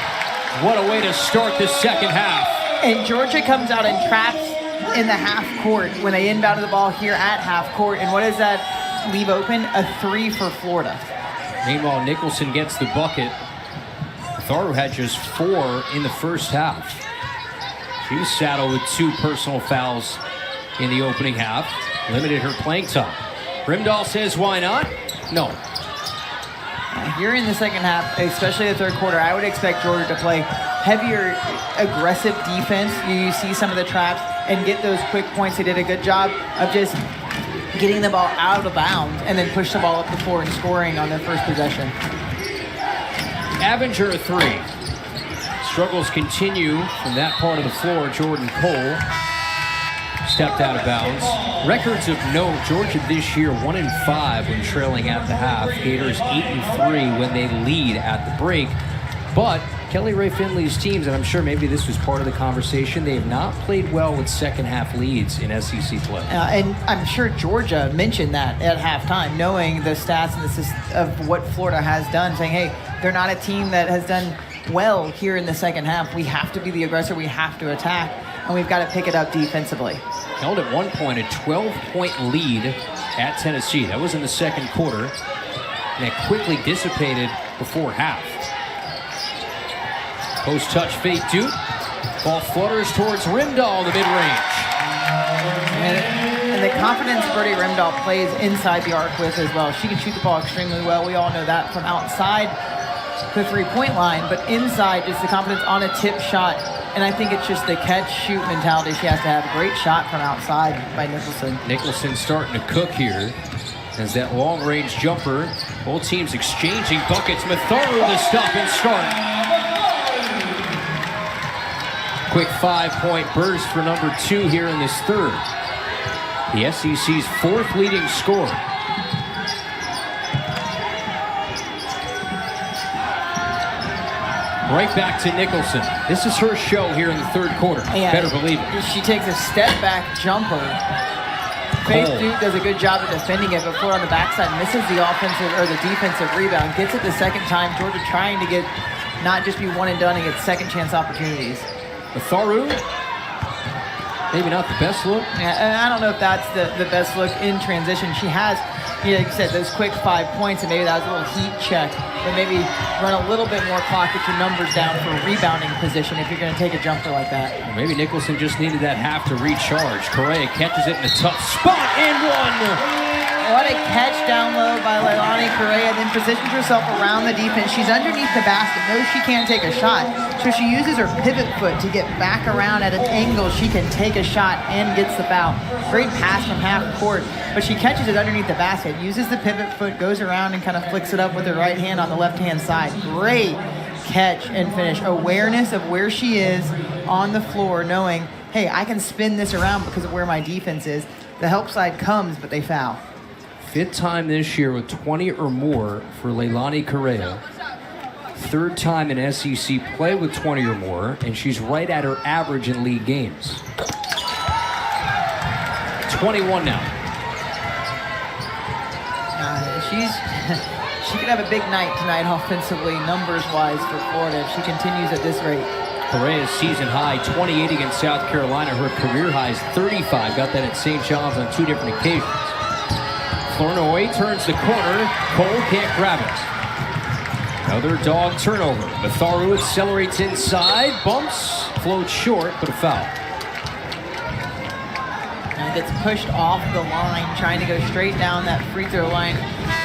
What a way to start the second half. And Georgia comes out and traps in the half court when they inbounded the ball here at half court. And what does that leave open? A three for Florida. Meanwhile, Nicholson gets the bucket. Tharu had just 4 in the first half. She was saddled with 2 personal fouls in the opening half. Limited her playing time. Rimdahl says, why not? No. Here in the second half, especially the third quarter, I would expect Georgia to play heavier, aggressive defense. You see some of the traps and get those quick points. They did a good job of just getting the ball out of bounds and then push the ball up the floor and scoring on their first possession. Avenger a 3. Struggles continue from that part of the floor. Jordan Cole stepped out of bounds. Records of note, Georgia this year 1-5 when trailing at the half. Gators 8-3 when they lead at the break. But Kelly Rae Finley's teams, and I'm sure maybe this was part of the conversation, they have not played well with second half leads in SEC play. And I'm sure Georgia mentioned that at halftime, knowing the stats and of what Florida has done, saying, hey, they're not a team that has done well here in the second half. We have to be the aggressor. We have to attack, and we've got to pick it up defensively. Held at one point a 12-point lead at Tennessee. That was in the second quarter, and it quickly dissipated before half. Post touch fake Duke. Ball flutters towards Rimdahl, the mid-range. And the confidence Birdie Rimdahl plays inside the arc with as well. She can shoot the ball extremely well. We all know that from outside the three-point line, but inside is the confidence on a tip shot. And I think it's just the catch-shoot mentality she has to have. Great shot from outside by Nicholson. Nicholson starting to cook here as that long-range jumper. Both teams exchanging buckets. Matharu the stop and start. Quick 5-point burst for number 2 here in this third. The SEC's 4th leading scorer. Right back to Nicholson. This is her show here in the third quarter. Yeah, better believe it. She takes a step-back jumper. Faith Duke does a good job of defending it, but Florida on the backside misses the offensive or the defensive rebound. Gets it the second time. Georgia trying to get not just be one and done and get second chance opportunities. Matharu Maybe not the best look. Yeah, and I don't know if that's the best look in transition. She has, like you said, those quick 5 points, and maybe that was a little heat check. But maybe run a little bit more clock, get your numbers down for rebounding position if you're going to take a jumper like that. Or maybe Nicholson just needed that half to recharge. Correa catches it in a tough spot and one. What a catch down low by Leilani Correa, then positions herself around the defense. She's underneath the basket, knows she can't take a shot, so she uses her pivot foot to get back around at an angle she can take a shot and gets the foul. Great pass from half court, but she catches it underneath the basket, uses the pivot foot, goes around and kind of flicks it up with her right hand on the left-hand side. Great catch and finish. Awareness of where she is on the floor, knowing, hey, I can spin this around because of where my defense is. The help side comes, but they foul. 5th time this year with 20 or more for Leilani Correa. 3rd time in SEC play with 20 or more, and she's right at her average in league games. 21 now. She could have a big night tonight offensively, numbers-wise for Florida if she continues at this rate. Correa's season high, 28 against South Carolina. Her career high is 35. Got that at St. John's on 2 different occasions. Flournoy turns the corner. Cole can't grab it. Another dog turnover. Matharu accelerates inside. Bumps. Floats short, but a foul. And gets pushed off the line, trying to go straight down that free throw line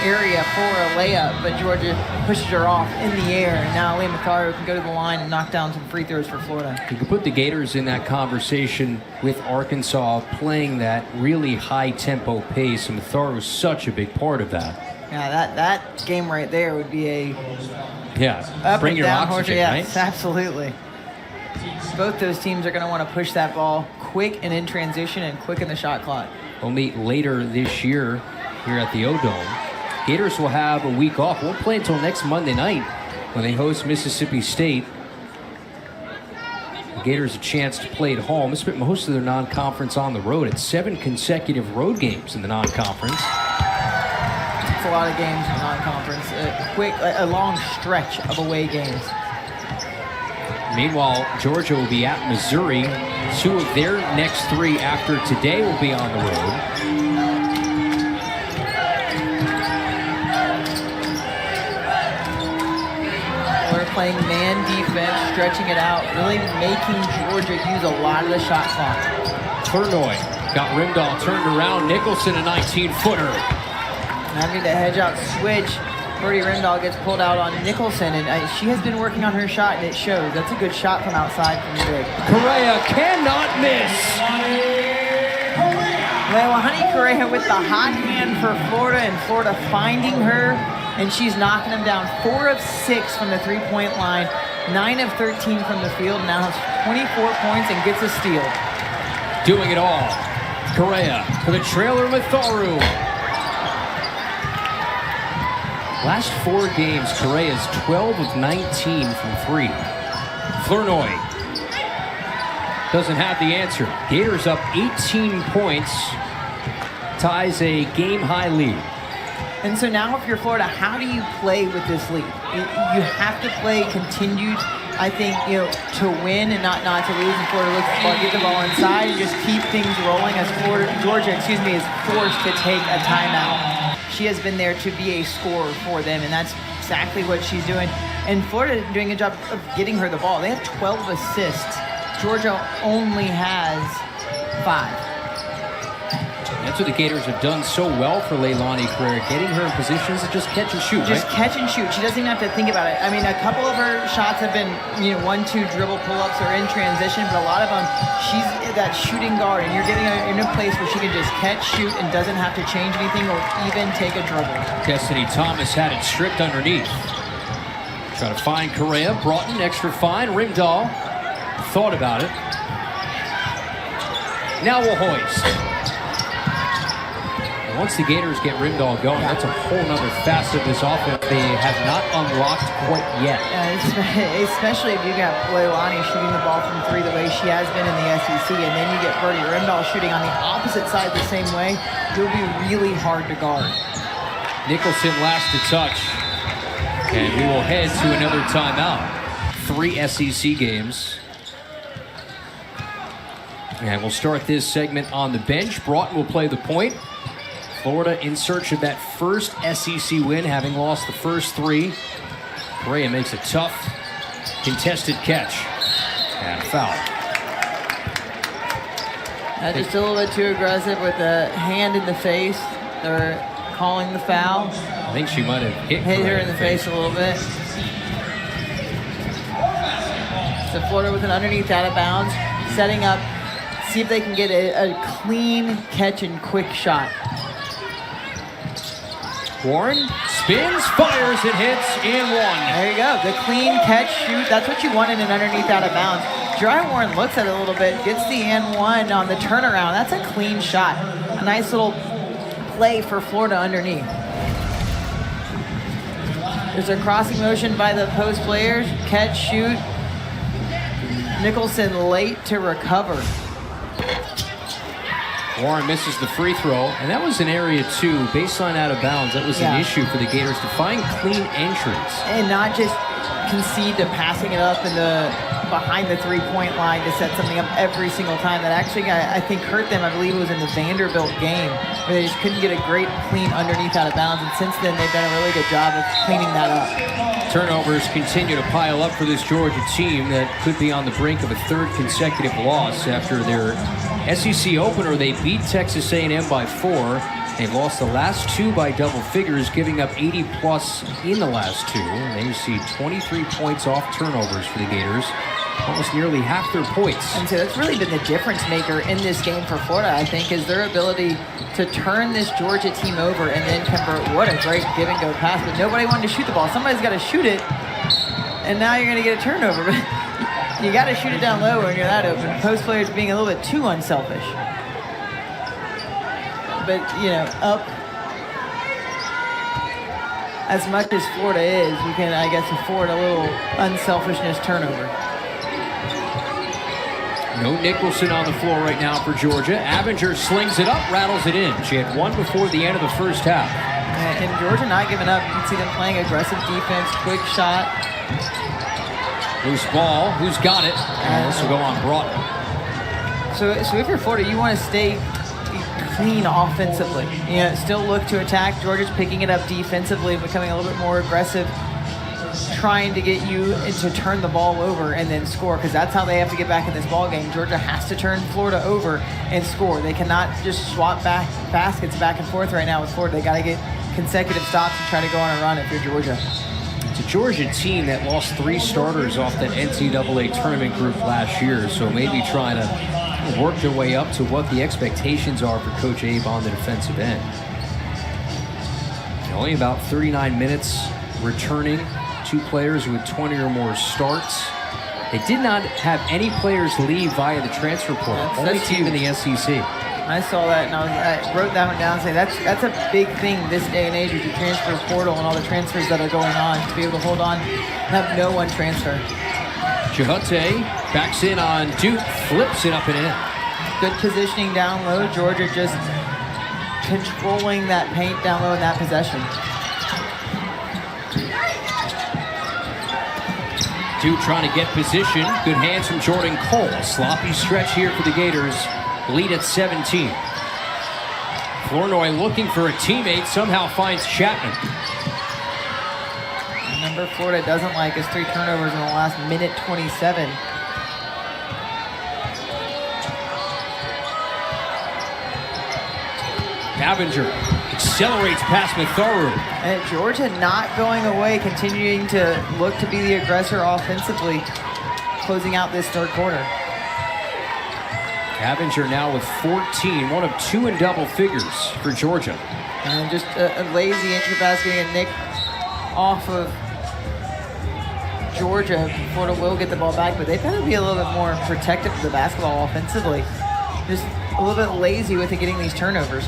area for a layup, but Georgia pushes her off in the air. And now Leah Matharu can go to the line and knock down some free throws for Florida. You can put the Gators in that conversation with Arkansas, playing that really high tempo pace, and Matharu is such a big part of that. Yeah, that game right there would be a bring your oxygen, yes, right? Absolutely. Both those teams are going to want to push that ball quick and in transition and quick in the shot clock. We'll meet later this year here at the O-Dome. Gators will have a week off. Won't play until next Monday night when they host Mississippi State. The Gators a chance to play at home. They spent most of their non-conference on the road. It's 7 consecutive road games in the non-conference. It's a lot of games in the non-conference. A long stretch of away games. Meanwhile, Georgia will be at Missouri. 2 of their next 3 after today will be on the road. Playing man defense, stretching it out, really making Georgia use a lot of the shot clock. Flournoy got Rimdahl turned around. Nicholson, a 19-footer. Having to hedge out switch. Brody Rimdahl gets pulled out on Nicholson, and she has been working on her shot, and it shows. That's a good shot from outside from big. Correa cannot miss. Well, Honey Correa with the hot hand for Florida, and Florida finding her, and she's knocking them down. 4 of 6 from the three-point line, 9 of 13 from the field, now has 24 points and gets a steal. Doing it all. Correa for the trailer, Matharu. Last 4 games, Correa's 12 of 19 from 3. Flournoy doesn't have the answer. Gators up 18 points, ties a game-high lead. And so now if you're Florida, how do you play with this lead? You have to play continued, I think, to win and not to lose. And Florida looks to get the ball inside and just keep things rolling as Georgia is forced to take a timeout. She has been there to be a scorer for them, and that's exactly what she's doing. And Florida is doing a job of getting her the ball. They have 12 assists. Georgia only has 5. That's what the Gators have done so well for Leilani Correa, getting her in positions to just catch and shoot, Just catch and shoot. She doesn't even have to think about it. I mean, a couple of her shots have been, 1-2 dribble pull-ups or in transition, but a lot of them, she's that shooting guard, and you're getting her in a place where she can just catch, shoot, and doesn't have to change anything or even take a dribble. Destiny Thomas had it stripped underneath. Try to find Correa. Broughton, extra fine. Rimdahl thought about it. Now we'll hoist. Once the Gators get Rimdahl going, that's a whole nother facet of this offense they have not unlocked quite yet. Especially if you got Leilani shooting the ball from 3 the way she has been in the SEC, and then you get Brody Rimdahl shooting on the opposite side the same way, it'll be really hard to guard. Nicholson last to touch, and we will head to another timeout. 3 SEC games. And we'll start this segment on the bench. Broughton will play the point. Florida in search of that first SEC win, having lost the first 3. Correa makes a tough, contested catch. And a foul. Just a little bit too aggressive with the hand in the face. They're calling the foul. I think she might have hit her in the face a little bit. So Florida with an underneath out of bounds, setting up, see if they can get a clean catch and quick shot. Warren spins, fires, it hits, and one. There you go, the clean catch, shoot. That's what you want in an underneath out of bounds. Dry Warren looks at it a little bit, gets the and one on the turnaround. That's a clean shot. A nice little play for Florida underneath. There's a crossing motion by the post players. Catch, shoot. Nicholson late to recover. Warren misses the free throw, and that was an area too, baseline out of bounds. That was an issue for the Gators to find clean entrance. And not just concede to passing it up in the behind the three-point line to set something up every single time. That actually, I think, hurt them. I believe it was in the Vanderbilt game where they just couldn't get a great clean underneath out of bounds. And since then, they've done a really good job of cleaning that up. Turnovers continue to pile up for this Georgia team that could be on the brink of a 3rd consecutive loss after their SEC opener. They beat Texas A&M by 4. They lost the last 2 by double figures, giving up 80-plus in the last 2. And they received 23 points off turnovers for the Gators, almost nearly half their points. And so that's really been the difference maker in this game for Florida, I think, is their ability to turn this Georgia team over and then convert. What a great give-and-go pass, but nobody wanted to shoot the ball. Somebody's got to shoot it, and now you're going to get a turnover. You got to shoot it down low when you're that open. Post players being a little bit too unselfish. But, you know, up as much as Florida is, you can, I guess, afford a little unselfishness turnover. No Nicholson on the floor right now for Georgia. Abinger slings it up, rattles it in. She had 1 before the end of the first half. And Georgia not giving up. You can see them playing aggressive defense, quick shot. Loose ball. Who's got it? And this will go on Broughton. So if you're Florida, you want to stay clean offensively. You know, still look to attack. Georgia's picking it up defensively, becoming a little bit more aggressive, trying to get you to turn the ball over and then score, because that's how they have to get back in this ball game. Georgia has to turn Florida over and score. They cannot just swap baskets back and forth right now with Florida. They got to get consecutive stops and try to go on a run if you're Georgia. It's a Georgia team that lost 3 starters off that NCAA tournament group last year, so maybe trying to work their way up to what the expectations are for Coach Abe on the defensive end. Only about 39 minutes returning. 2 players with 20 or more starts. They did not have any players leave via the transfer portal. Only team in the SEC. I saw that, and I wrote that one down and say that's a big thing this day and age with the transfer portal and all the transfers that are going on, to be able to hold on and have no one transfer. Chihute backs in on Duke, flips it up and in. Good positioning down low. Georgia just controlling that paint down low in that possession. Duke trying to get position. Good hands from Jordan Cole. Sloppy stretch here for the Gators. Lead at 17. Flournoy looking for a teammate. Somehow finds Chapman. Number Florida doesn't like his 3 turnovers in the last minute 27. Abinger accelerates past Matharu. And Georgia not going away, continuing to look to be the aggressor offensively, closing out this 3rd quarter. Abinger now with 14, 1 of 2 in double figures for Georgia. And just a lazy entry pass getting a nick off of Georgia. Florida will get the ball back, but they've got to be a little bit more protective of the basketball offensively. Just a little bit lazy with getting these turnovers.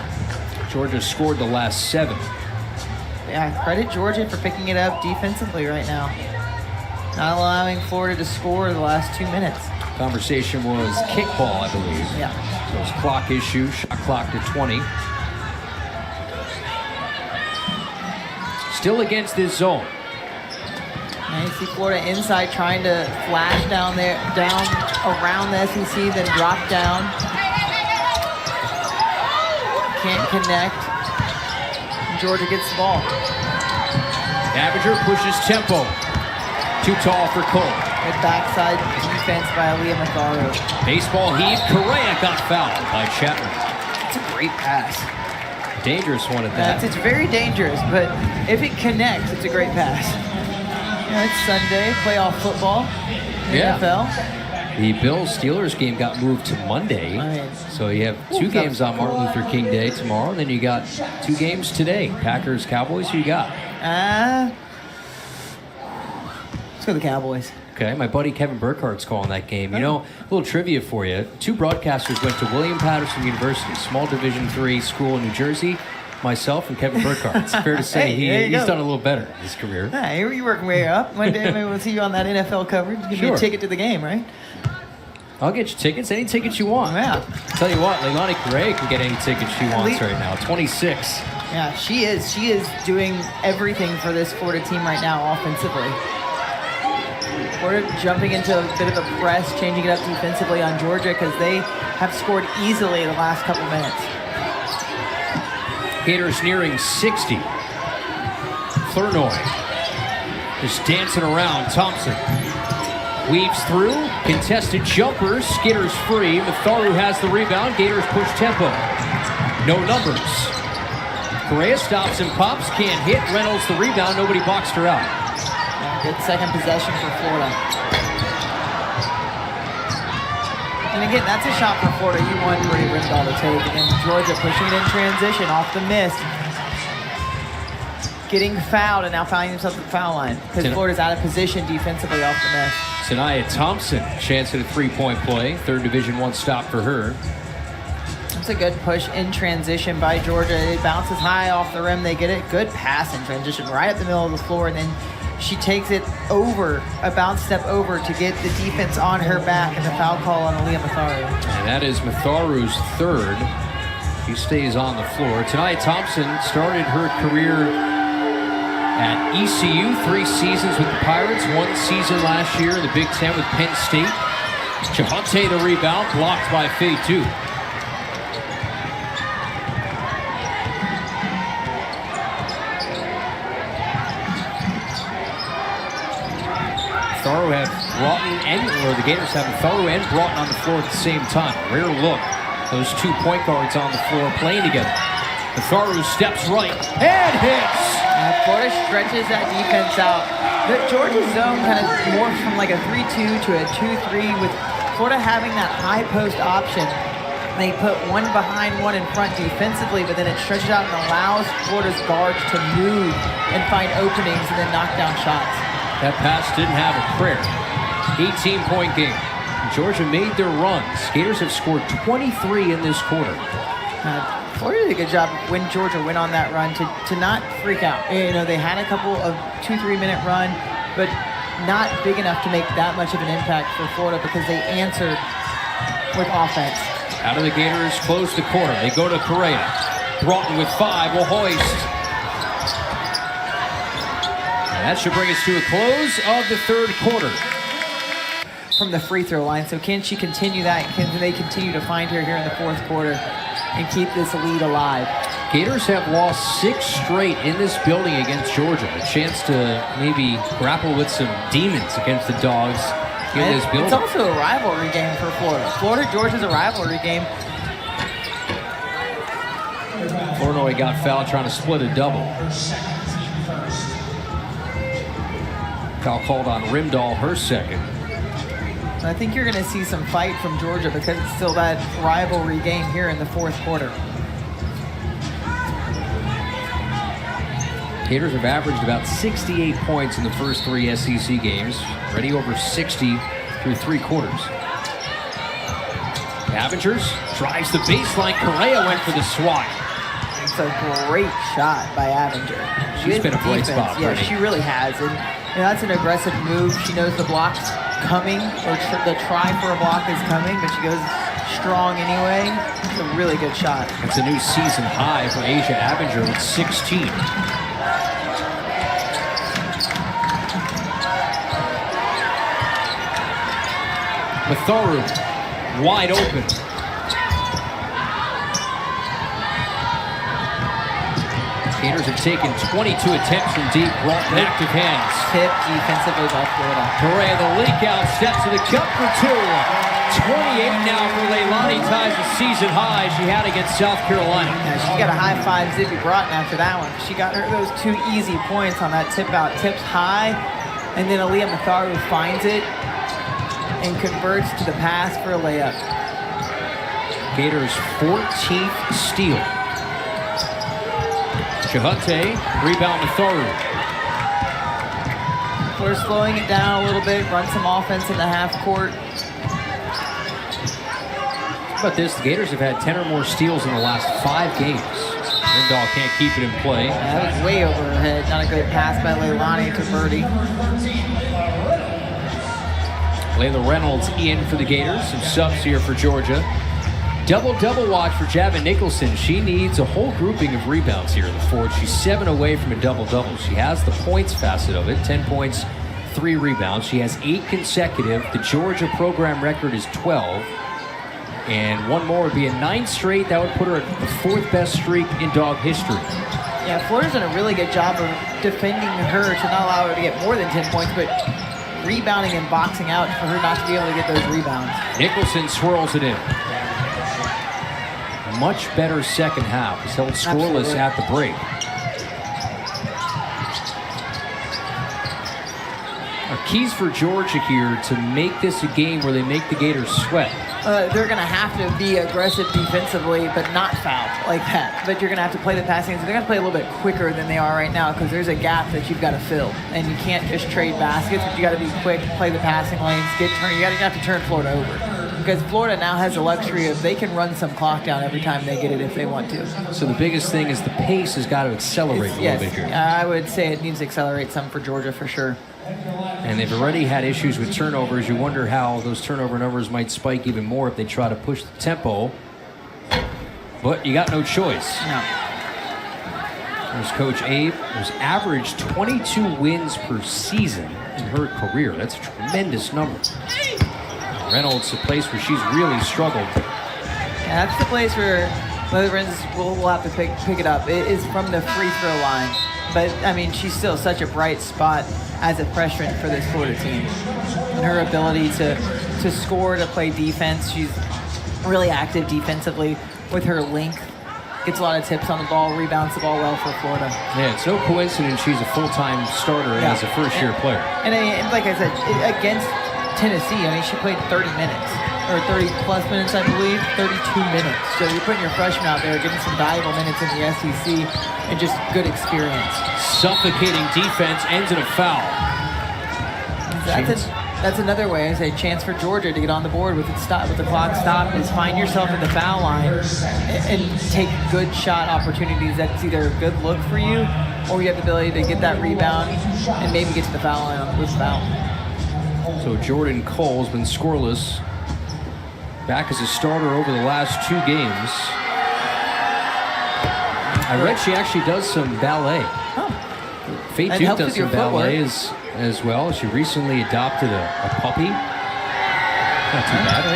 Georgia scored the last 7. Yeah, credit Georgia for picking it up defensively right now. Not allowing Florida to score the last 2 minutes. Conversation was kickball, I believe. Yeah. So it's clock issue, shot clock to 20. Still against this zone. Now you see Florida inside trying to flash down around the SEC, then drop down. Can't connect. Georgia gets the ball. Abinger pushes tempo. Too tall for Cole. Good backside defense by Aaliyah Matharu. Baseball heave. Correa got fouled by Chapman. It's a great pass. Dangerous one at that. It's very dangerous, but if it connects, it's a great pass. It's Sunday, playoff football in the NFL. The Bills-Steelers game got moved to Monday. Right. So you have two games on Martin Luther King Day tomorrow, and then you got two games today. Packers-Cowboys, who you got? Let's go the Cowboys. Okay, my buddy Kevin Burkhardt's calling that game. You know, a little trivia for you. Two broadcasters went to William Patterson University, small Division III school in New Jersey. Myself and Kevin Burkhardt. It's fair to say he's done a little better in his career. Yeah, you're working way up. One day maybe we'll see you on that NFL coverage. Give you a ticket to the game, right? I'll get you tickets. Any tickets you want. Yeah. Tell you what, Leilani Correa can get any tickets she wants right now. 26. Yeah, she is. She is doing everything for this Florida team right now offensively. Florida jumping into a bit of a press, changing it up defensively on Georgia because they have scored easily the last couple minutes. Gators nearing 60. Flournoy just dancing around. Thompson weaves through. Contested jumpers. Gators free. Matharu has the rebound. Gators push tempo. No numbers. Correa stops and pops. Can't hit. Reynolds the rebound. Nobody boxed her out. Good second possession for Florida. And again, that's a shot for Florida you want Brady Rimdahl to take. And Georgia pushing it in transition off the miss. Getting fouled and now finding himself at the foul line because Florida's out of position defensively off the miss. Sanaya Thompson, chance at a three-point play. Third Division I stop for her. That's a good push in transition by Georgia. It bounces high off the rim. They get it. Good pass in transition right up the middle of the floor. And then she takes it over, a bounce step over to get the defense on her back and the foul call on Aaliyah Matharu. And that is Matharu's third. He stays on the floor. Tonight, Thompson started her career at ECU, 3 seasons with the Pirates, 1 season last year in the Big Ten with Penn State. Javante the rebound, blocked by Faye too. Matharu had Broughton or the Gators have Matharu and Broughton on the floor at the same time. Rare look. Those 2 point guards on the floor playing together. Matharu steps right and hits. Florida stretches that defense out. The Georgia zone kind of morphs from like a 3-2 to a 2-3 with Florida having that high post option. They put one behind, one in front defensively, but then it stretches out and allows Florida's guards to move and find openings and then knock down shots. That pass didn't have a prayer. 18-point game. Georgia made their runs. Gators have scored 23 in this quarter. Florida did a good job when Georgia went on that run to not freak out. You know, they had a couple of 2-3 minute run, but not big enough to make that much of an impact for Florida because they answered with offense. Out of the Gators, close the corner. They go to Correa. Broughton with 5 will hoist. And that should bring us to a close of the third quarter. From the free throw line, so can she continue that? Can they continue to find her here in the fourth quarter and keep this lead alive? Gators have lost 6 straight in this building against Georgia. A chance to maybe grapple with some demons against the Dogs in this building. It's also a rivalry game for Florida. Florida-Georgia's a rivalry game. Flournoy got fouled trying to split a double. Foul called on Rimdahl, her second. I think you're going to see some fight from Georgia because it's still that rivalry game here in the fourth quarter. Gators have averaged about 68 points in the first 3 SEC games, already over 60 through 3 quarters. Avengers drives the baseline. Correa went for the swat. It's a great shot by Avenger. She's been a bright spot. Yeah, she really has. And that's an aggressive move. She knows the block's coming, or the try for a block is coming, but she goes strong anyway. It's a really good shot. It's a new season high for Asia Avenger with 16. Matharu, wide open. Gators have taken 22 attempts from deep, brought in active hands. Tip defensively by Florida. Correa, the leak out, steps to the cup for 2. 28 now for Leilani, ties the season high she had against South Carolina. Yeah, she's got a high five Zippy Broughton after that one. She got her those 2 easy points on that tip out. Tips high, and then Aaliyah Matharu finds it and converts to the pass for a layup. Gators' 14th steal. Chahute, rebound Matharu. We're slowing it down a little bit, run some offense in the half court. How about this? The Gators have had 10 or more steals in the last 5 games. Lindahl can't keep it in play. That was way over her head. Not a good pass by Leilani to Birdie. Layla Reynolds in for the Gators. Some subs here for Georgia. Double-double watch for Javin Nicholson. She needs a whole grouping of rebounds here in the fourth. She's 7 away from a double-double. She has the points facet of it. 10 points, 3 rebounds. She has 8 consecutive. The Georgia program record is 12. And one more would be a 9 straight. That would put her at the 4th best streak in Dog history. Yeah, Florida's done a really good job of defending her to not allow her to get more than 10 points, but rebounding and boxing out for her not to be able to get those rebounds. Nicholson swirls it in. Much better second half. It's held scoreless at the break. Our keys for Georgia here to make this a game where they make the Gators sweat. They're going to have to be aggressive defensively, but not foul like that. But you're going to have to play the passing. So they're going to play a little bit quicker than they are right now because there's a gap that you've got to fill. And you can't just trade baskets, but you got to be quick, play the passing lanes, get turned. You have to turn Florida over. Because Florida now has the luxury of they can run some clock down every time they get it if they want to. So the biggest thing is the pace has got to accelerate a little bit here. I would say it needs to accelerate some for Georgia for sure. And they've already had issues with turnovers. You wonder how those turnover numbers might spike even more if they try to push the tempo. But you got no choice. No. There's Coach Abe, who's averaged 22 wins per season in her career. That's a tremendous number. Reynolds, a place where she's really struggled. Yeah, that's the place where we'll have to pick it up. It is from the free throw line. But, I mean, she's still such a bright spot as a freshman for this Florida team. And her ability to score, to play defense, she's really active defensively with her length. Gets a lot of tips on the ball, rebounds the ball well for Florida. Yeah, it's no coincidence she's a full-time starter as a first-year player. And like I said, against Tennessee, I mean, she played 30 minutes, or 30-plus minutes, I believe, 32 minutes. So you're putting your freshman out there, getting some valuable minutes in the SEC, and just good experience. Suffocating defense ends in a foul. That's another way. I say chance for Georgia to get on the board with the clock stopped is find yourself in the foul line and take good shot opportunities. That's either a good look for you, or you have the ability to get that rebound and maybe get to the foul line on the loose foul. So Jordan Cole's been scoreless. Back as a starter over the last 2 games. I read she actually does some ballet. Faye Duke does some ballet as well. She recently adopted a puppy. Not too bad.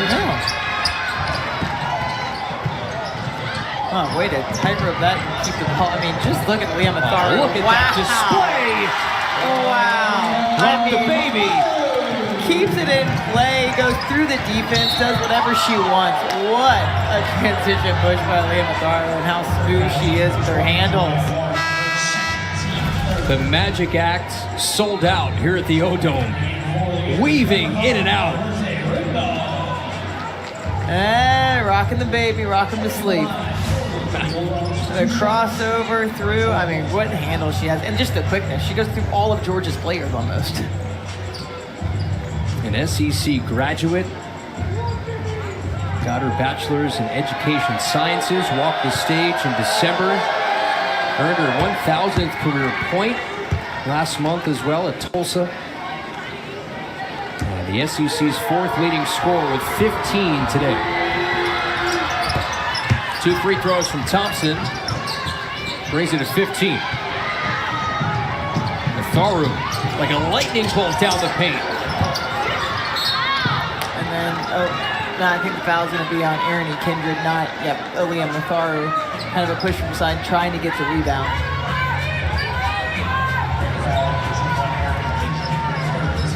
Oh, way to tightrope that and keep the ball. I mean, just look at Leah Matharu. Look at that display. Wow. Drop the baby. Keeps it in play, goes through the defense, does whatever she wants. What a transition push by Leah Matharu and how smooth she is with her handles. The Magic Act sold out here at the O-Dome. Weaving in and out. And rocking the baby, rocking to sleep. The crossover through, I mean, what handle she has. And just the quickness. She goes through all of Georgia's players almost. An SEC graduate. Got her bachelor's in education sciences. Walked the stage in December. Earned her 1,000th career point last month as well at Tulsa. And the SEC's 4th leading scorer with 15 today. 2 free throws from Thompson. Brings it to 15. Matharu, like a lightning bolt down the paint. And then And, no, I think the foul's going to be on Aaron and Kindred, not, Liam Matharu. Kind of a push from side, trying to get the rebound.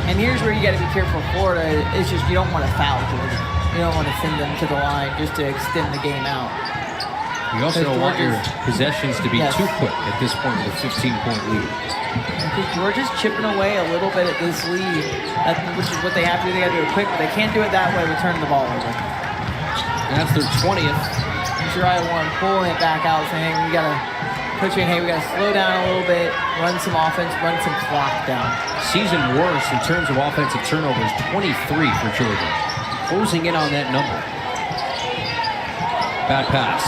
And here's where you got to be careful. Florida, it's just you don't want to foul Georgia. You don't want to send them to the line just to extend the game out. You also don't want your possessions to be too quick at this point with a 15-point lead. Because Georgia's chipping away a little bit at this lead, which is what they have to do. They got to do it quick, but they can't do it that way with turning the ball over. And that's their 20th. Uriah Warren pulling it back out, saying, we got to put you in, hey, we got to slow down a little bit, run some offense, run some clock down. Season worst in terms of offensive turnovers, 23 for Georgia. Closing in on that number. Bad pass.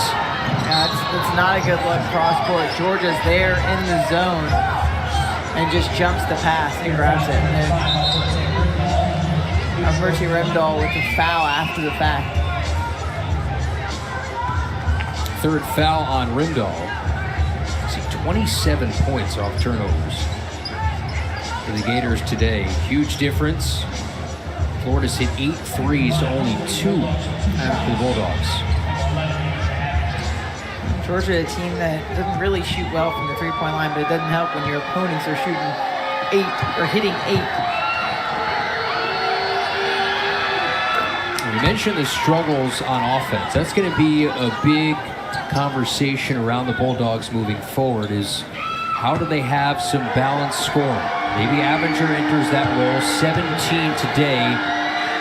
Yeah, it's not a good look cross court. Georgia's there in the zone and just jumps the pass and grabs it. And Mercy Remdahl with the foul after the fact. Third foul on Remdahl. See, 27 points off turnovers for the Gators today. Huge difference. Florida's hit 8 threes to only 2 for the Bulldogs. Georgia, a team that doesn't really shoot well from the three-point line, but it doesn't help when your opponents are shooting 8 or hitting 8. You mentioned the struggles on offense. That's going to be a big conversation around the Bulldogs moving forward is how do they have some balanced scoring? Maybe Abinger enters that role, 17 today,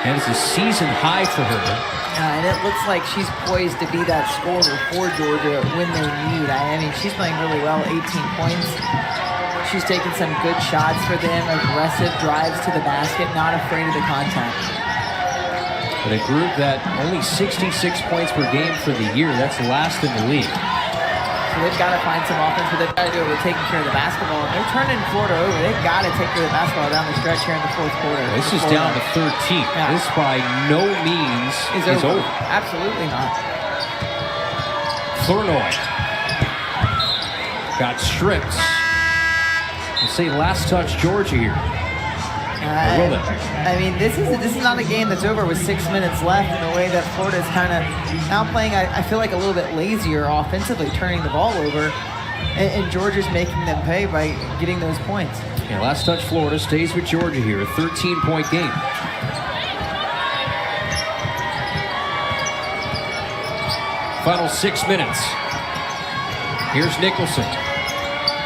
and it's a season high for her. And it looks like she's poised to be that scorer for Georgia when they need. I mean, she's playing really well, 18 points. She's taking some good shots for them, aggressive drives to the basket, not afraid of the contact. But a group that only 66 points per game for the year, that's last in the league. So they've got to find some offense, but they've got to do it with taking care of the basketball. And they're turning Florida over. They've got to take care of the basketball down the stretch here in the fourth quarter. This is down to 13. Yeah. This by no means is over. Absolutely not. Flournoy got stripped. We'll say last touch Georgia here. I mean, this is not a game that's over with 6 minutes left, in the way that Florida's kind of now playing, I feel like, a little bit lazier offensively, turning the ball over, and Georgia's making them pay by getting those points. Yeah, last touch Florida stays with Georgia here, a 13-point game. Final 6 minutes. Here's Nicholson.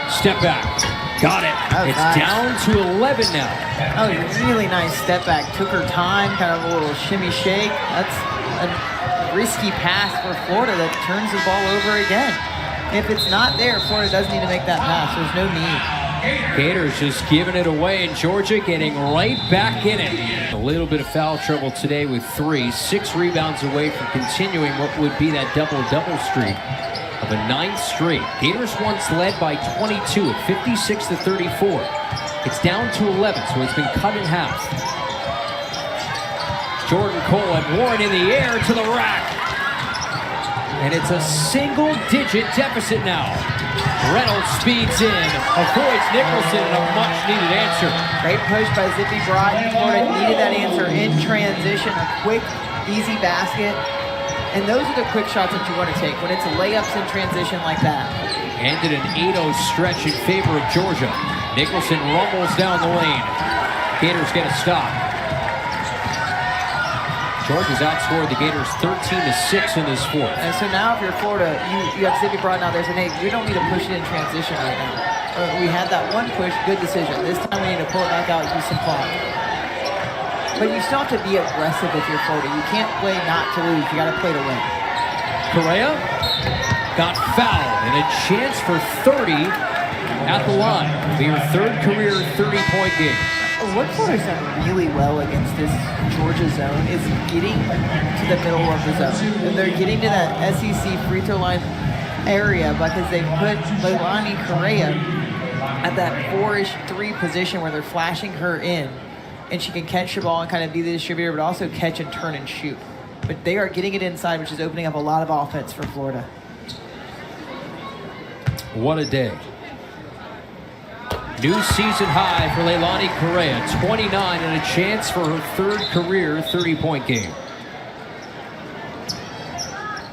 Step back. Got it. It's nice. Down to 11 now. Oh, really nice step back. Took her time, kind of a little shimmy shake. That's a risky pass for Florida that turns the ball over again. If it's not there, Florida does need to make that pass. There's no need. Gators just giving it away, and Georgia getting right back in it. A little bit of foul trouble today with 3. 6 rebounds away from continuing what would be that double-double streak of a 9th straight. Gators once led by 22 at 56-34. It's down to 11, so it's been cut in half. Jordan Cole and Warren in the air to the rack. And it's a single-digit deficit now. Reynolds speeds in, avoids Nicholson, and a much-needed answer. Great push by Zippy Broughton. Florida needed that answer in transition. A quick, easy basket. And those are the quick shots that you want to take when it's layups in transition like that. Ended an 8-0 stretch in favor of Georgia. Nicholson rumbles down the lane. Gators get a stop. Georgia's outscored the Gators 13-6 in this fourth. And so now if you're Florida, you have Zippy Broughton out there saying, hey, we don't need to push it in transition right now. We had that one push, good decision. This time we need to pull it back out and use some clock. But you still have to be aggressive if you're Florida. You can't play not to lose. You got to play to win. Correa got fouled, and a chance for 30 at the line. It'll be her third career 30-point game. What Florida's done really well against this Georgia zone is getting to the middle of the zone. And they're getting to that SEC free throw line area because they put Leilani Correa at that 4-ish 3 position where they're flashing her in. And she can catch the ball and kind of be the distributor, but also catch and turn and shoot. But they are getting it inside, which is opening up a lot of offense for Florida. What a day. New season high for Leilani Correa, 29, and a chance for her third career 30-point game.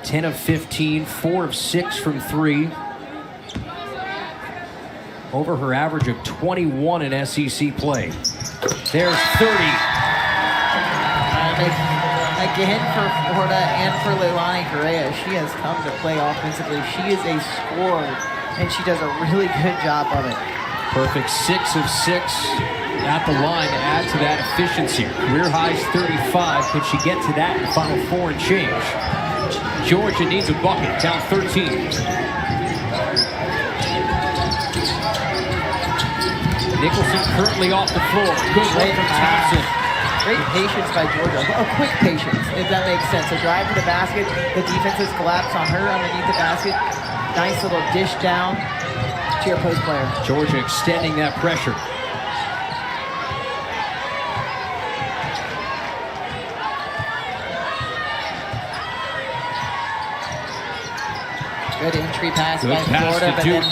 10 of 15, 4 of 6 from 3. Over her average of 21 in SEC play. There's 30. Again for Florida and for Leilani Correa, she has come to play offensively. She is a scorer, and she does a really good job of it. Perfect 6 of 6 at the line to add to that efficiency. Career high's 35. Could she get to that in the final 4 and change? Georgia needs a bucket, down 13. Nicholson currently off the floor. Good play from Thompson. Great patience by Georgia. A quick patience, if that makes sense. A drive to the basket. The defense has collapsed on her underneath the basket. Nice little dish down to your post player. Georgia extending that pressure. Good entry pass by Florida, but then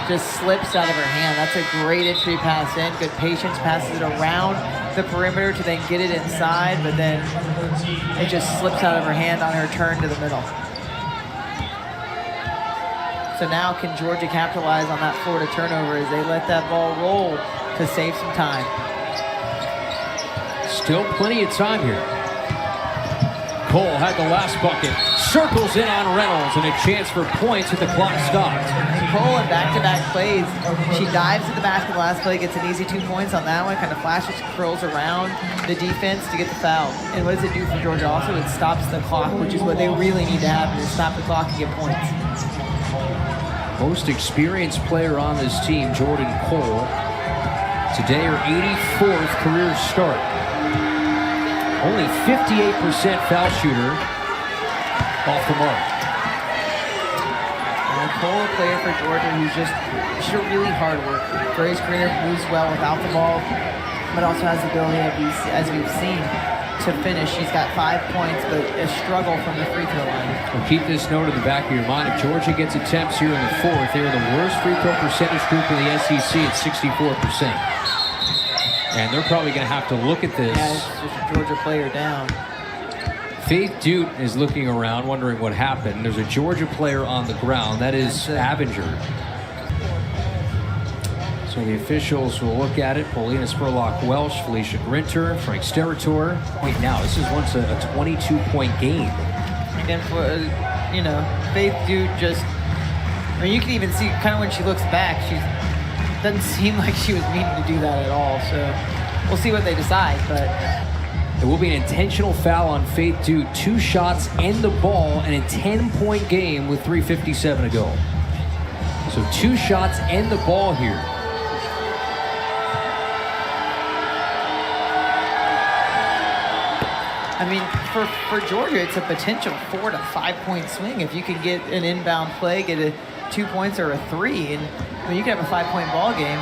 just slips out of her hand. That's a great entry pass in. Good patience, passes it around the perimeter to then get it inside, but then it just slips out of her hand on her turn to the middle. So now can Georgia capitalize on that Florida turnover as they let that ball roll to save some time? Still plenty of time here. Cole had the last bucket, circles in on Reynolds, and a chance for points with the clock stopped. Cole in back-to-back plays. She dives to the basket last play, gets an easy 2 points on that one, kind of flashes, curls around the defense to get the foul. And what does it do for Georgia also? It stops the clock, which is what they really need to happen, is stop the clock and get points. Most experienced player on this team, Jordan Cole. Today her 84th career start. Only 58% foul shooter off the mark. Cole, a player for Georgia who's she's a really hard worker. Very screener, moves well without the ball, but also has the ability, as we've seen, to finish. She's got 5 points, but a struggle from the free throw line. Well, keep this note in the back of your mind. If Georgia gets attempts here in the 4th, they are the worst free throw percentage group in the SEC at 64%. And they're probably going to have to look at this. Yeah, it's just a Georgia player down. Faith Dute is looking around, wondering what happened. There's a Georgia player on the ground. That is Avenger. So the officials will look at it. Paulina Spurlock-Welsh, Felicia Grinter, Frank Steratore. Wait, now, this is once a 22-point game. And for, Faith Dute you can even see kind of when she looks back, doesn't seem like she was meaning to do that at all. So we'll see what they decide, but it will be an intentional foul on Faith Dute. 2 shots and the ball, and a 10-point game with 3:57 to go. So 2 shots and the ball here. I mean, for Georgia, it's a potential 4 to 5 point swing if you can get an inbound play, get a 2 points or a 3, and you can have a 5-point ball game.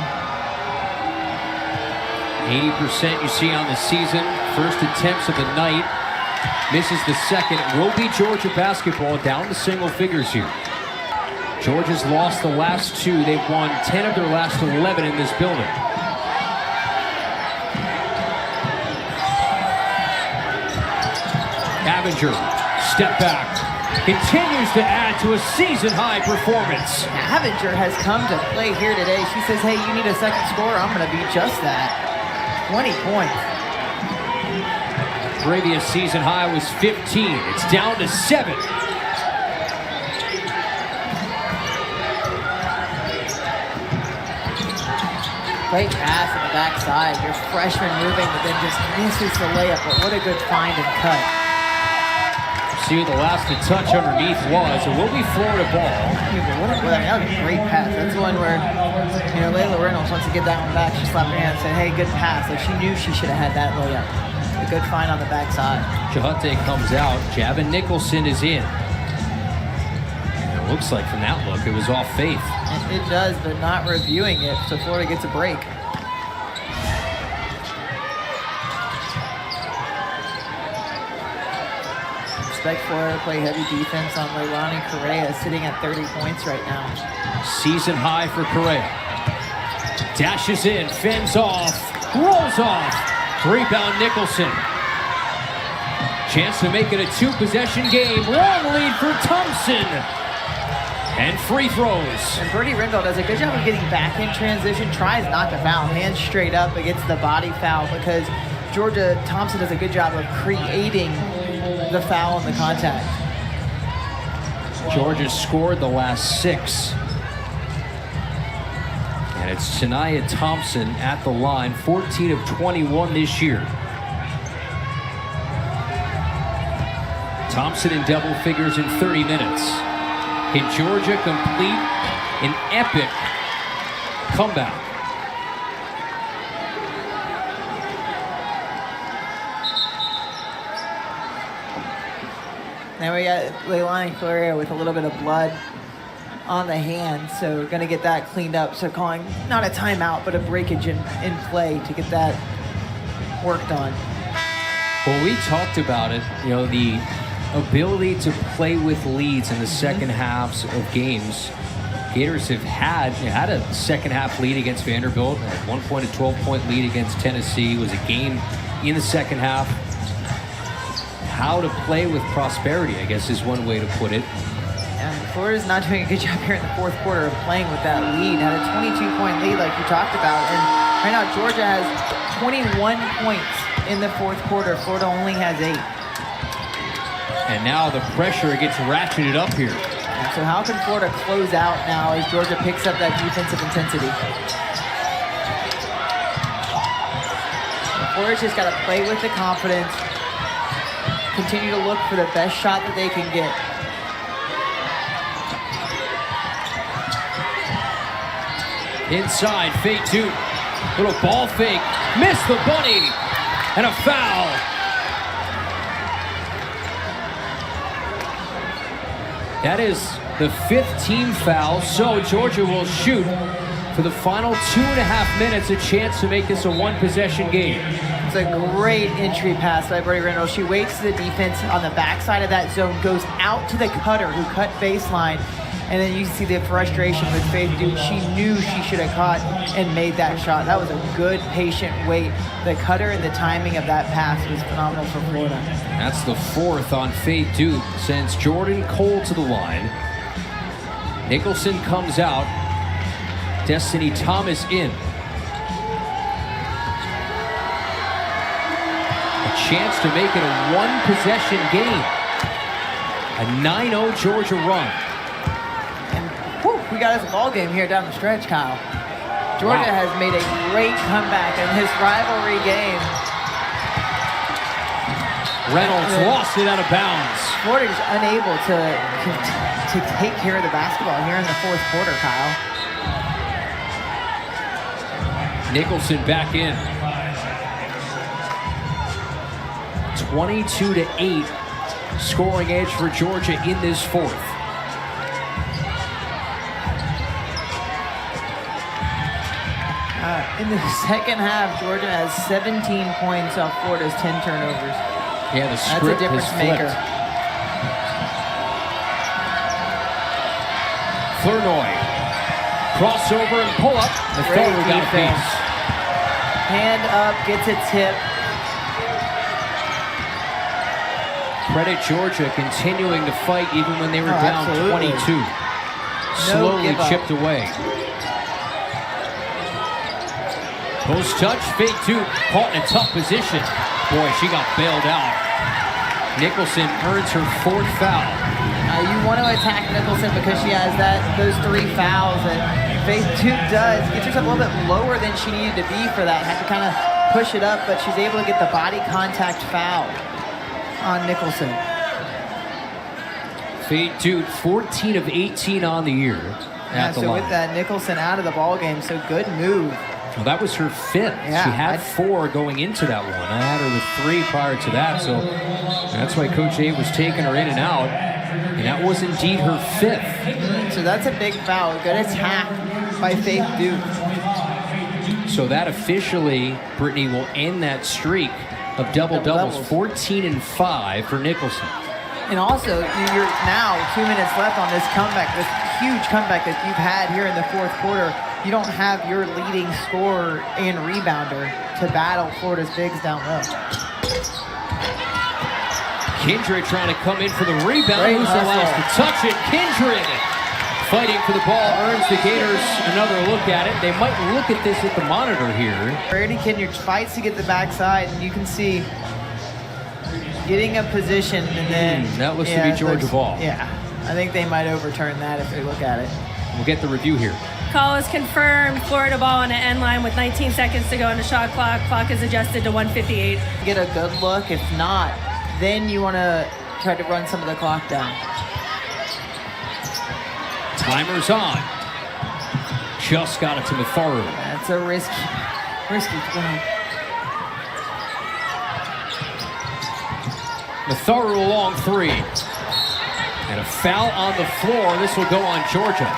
80% you see on the season. First attempts of the night. Misses the second. It will be Georgia basketball down to single figures here. Georgia's lost the last 2. They've won 10 of their last 11 in this building. Avenger, step back. Continues to add to a season-high performance. Avenger has come to play here today. She says, hey, you need a second scorer? I'm going to be just that. 20 points. Previous season high was 15. It's down to 7. Great pass on the backside. Your freshman moving, but then just misses the layup. But what a good find and cut. See what the last touch underneath was. It will be Florida ball. That was a great pass. That's one where, Layla Reynolds wants to get that one back. She slapped her hand and said, hey, good pass. Like, she knew she should have had that layup. A good find on the backside. Chahate comes out. Javin Nicholson is in. And it looks like from that look, it was off Faith. It does, but not reviewing it, so Florida gets a break. Expect Florida to play heavy defense on Leilani Correa, sitting at 30 points right now. Season high for Correa. Dashes in, fends off, rolls off. Rebound Nicholson. Chance to make it a 2-possession game. Long lead for Thompson. And free throws. And Brittany Rendell does a good job of getting back in transition, tries not to foul, hands straight up against the body foul because Georgia Thompson does a good job of creating the foul and the contact. Georgia scored the last 6. And it's Shania Thompson at the line, 14 of 21 this year. Thompson in double figures in 30 minutes. Can Georgia complete an epic comeback? Now we got Leilani Claria with a little bit of blood on the hand, so we're going to get that cleaned up. So calling not a timeout, but a breakage in play to get that worked on. Well, we talked about it, you know, the ability to play with leads in the second halves of games. Gators have had a second half lead against Vanderbilt, at one point a 12-point lead against Tennessee. It was a game in the second half. How to play with prosperity, I guess, is one way to put it. And Florida's not doing a good job here in the fourth quarter of playing with that lead. Had a 22-point lead like you talked about. And right now Georgia has 21 points in the fourth quarter. Florida only has 8. And now the pressure gets ratcheted up here. So how can Florida close out now as Georgia picks up that defensive intensity? Florida's just got to play with the confidence, continue to look for the best shot that they can get. Inside, fake 2. Little ball fake. Missed the bunny. And a foul. That is the 5th team foul, so Georgia will shoot for the final 2.5 minutes, a chance to make this a 1-possession game. It's a great entry pass by Brittany Rendell. She waits to the defense on the backside of that zone, goes out to the cutter who cut baseline, and then you see the frustration with Faith Duke. She knew she should have caught and made that shot. That was a good, patient wait. The cutter and the timing of that pass was phenomenal for Florida. That's the 4th on Faith Duke. Sends Jordan Cole to the line. Nicholson comes out. Destiny Thomas in. A chance to make it a 1-possession game. A 9-0 Georgia run. We got us a ball game here down the stretch, Kyle. Georgia has made a great comeback in this rivalry game. Reynolds lost it out of bounds. Florida is unable to take care of the basketball here in the fourth quarter, Kyle. Nicholson back in. 22-8 scoring edge for Georgia in this fourth. In the second half, Georgia has 17 points off Florida's 10 turnovers. Yeah, the That's a script difference has flipped. maker. Flournoy. Crossover and pull up. The Great forward got a defense. piece. Hand up, gets a tip. Credit Georgia continuing to fight even when they were down absolutely. 22. Slowly give up. chipped away. Post touch, fake 2, caught in a tough position. Boy, she got bailed out. Nicholson earns her 4th foul. You want to attack Nicholson because she has those 3 fouls, and Faith Duke does. Gets herself a little bit lower than she needed to be for that. Had to kind of push it up, but she's able to get the body contact foul on Nicholson. Faith Duke, 14 of 18 on the year at the so line. with that, Nicholson out of the ball game, so good move. Well, that was her 5th. Yeah, she had 4 going into that one. I had her with 3 prior to that, so that's why Coach A was taking her in and out. And that was indeed her 5th. So that's a big foul. Good attack by Faith Duke. So that officially, Brittany, will end that streak of double-doubles. 14 and 5 for Nicholson. And also, you're now 2 minutes left on this comeback, this huge comeback that you've had here in the fourth quarter. you don't have your leading scorer and rebounder to battle Florida's bigs down low. Kindred trying to come in for the rebound. Great Who's the last hustle. to touch it? Kindred fighting for the ball, earns the Gators another look at it. They might look at this at the monitor here. Brady Kindred fights to get the backside, and you can see getting a position, and then that looks to be Georgia ball. Yeah, I think they might overturn that if they look at it. We'll get the review here. Call is confirmed. Florida ball on the end line with 19 seconds to go on the shot clock. Clock is adjusted to 1:58. Get a good look. If not, then you want to try to run some of the clock down. Timer's on. Just got it to Matharu. That's a risky throw. Matharu a long three. And a foul on the floor. This will go on Georgia.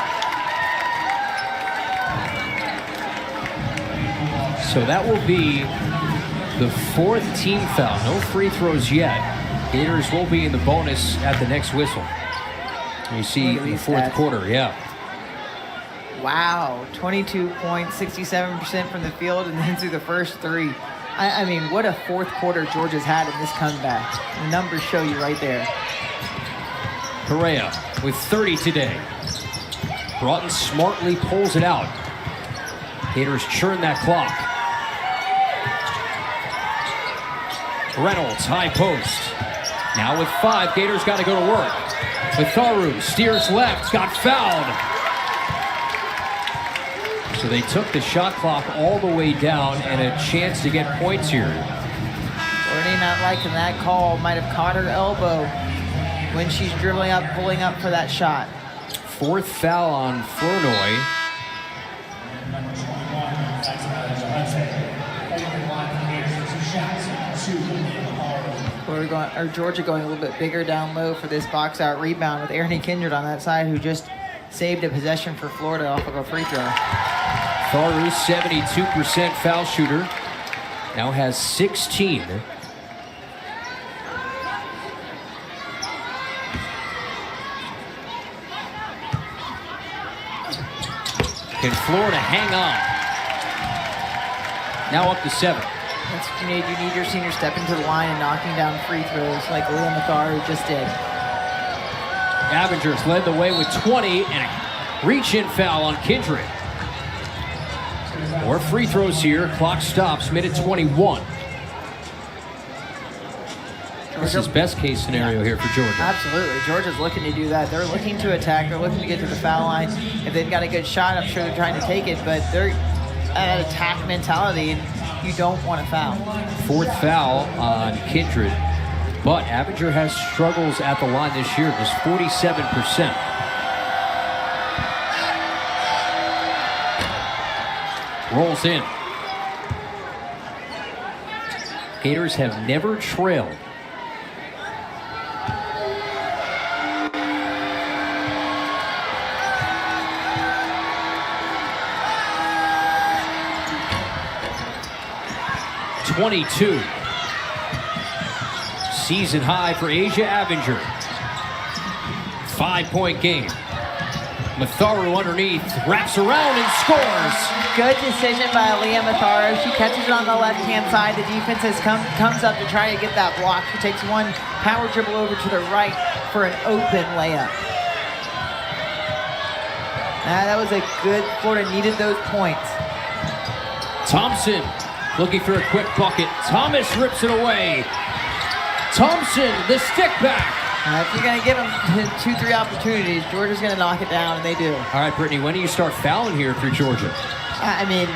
So that will be the fourth team foul. No free throws yet. Gators will be in the bonus at the next whistle. You see the fourth quarter, yeah. Wow, 22 points, 67% from the field, and then through the first three. I mean, what a fourth quarter Georgia's had in this comeback. The numbers show you right there. Correa with 30 today. Broughton smartly pulls it out. Gators churn that clock. Reynolds, high post. Now with 5, Gators got to go to work. Matharu steers left, got fouled. So they took the shot clock all the way down and a chance to get points here. Courtney not liking that call. Might have caught her elbow when she's dribbling up, pulling up for that shot. Fourth foul on Flournoy. Georgia going a little bit bigger down low for this box out rebound with Ernie Kindred on that side, who just saved a possession for Florida off of a free throw. Faru, 72% foul shooter, now has 16. Can Florida hang on? Now up to 7. That's what you need. You need your senior stepping to the line and knocking down free throws like Leah Matharu just did. Avengers led the way with 20 and a reach-in foul on Kindred. More free throws here. Clock stops mid at 21. This is best case scenario here for Georgia. Absolutely. Georgia's looking to do that. They're looking to attack. They're looking to get to the foul line. If they've got a good shot, I'm sure they're trying to take it, but they're at an attack mentality, and you don't want to foul. Fourth foul on Kindred, but Avenger has struggles at the line this year, just 47%. Rolls in. Gators have never trailed. .22. Season high for Asia Avenger. 5-point game. Matharu underneath, wraps around and scores. Good decision by Leah Matharu. She catches it on the left-hand side. The defense comes up to try to get that block. She takes one power dribble over to the right for an open layup. That was a good, Florida needed those points. Thompson looking for a quick bucket. Thomas rips it away. Thompson, the stick back. If you're going to give them 2-3 opportunities, Georgia's going to knock it down, and they do. All right, Brittany, when do you start fouling here for Georgia? I mean,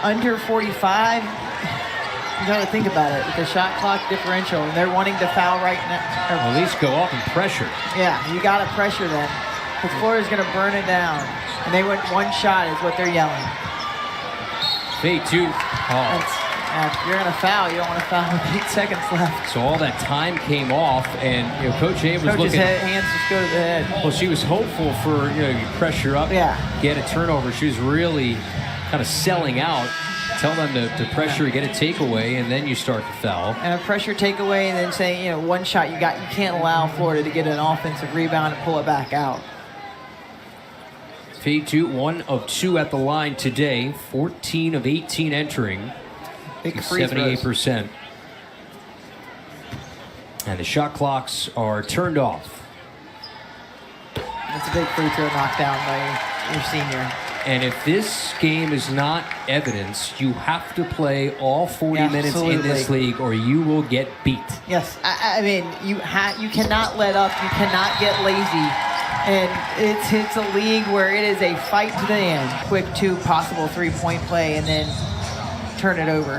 under 45, you got to think about it. With the shot clock differential, and they're wanting to foul right now. Or at least go up and pressure. Yeah, you got to pressure them, because Florida's going to burn it down. And they went one shot is what they're yelling. Fade 2. Oh. If you're going to foul, you don't want to foul with 8 seconds left. So all that time came off, and Coach A was Coach's looking. hands just go to the head. Well, she was hopeful for you pressure up, get a turnover. She was really kind of selling out. Tell them to pressure, get a takeaway, and then you start the foul. And a pressure takeaway, and then say one shot you can't allow Florida to get an offensive rebound and pull it back out. Fade 2, 1 of 2 at the line today. 14 of 18 entering. Big free throws. 78%. And the shot clocks are turned off. That's a big free throw knockdown by your senior. And if this game is not evidence, you have to play all 40 minutes in this league or you will get beat. Yes, I mean, you cannot let up. You cannot get lazy. And it's a league where it is a fight to the end. Quick 2 possible 3-point play and then turn it over.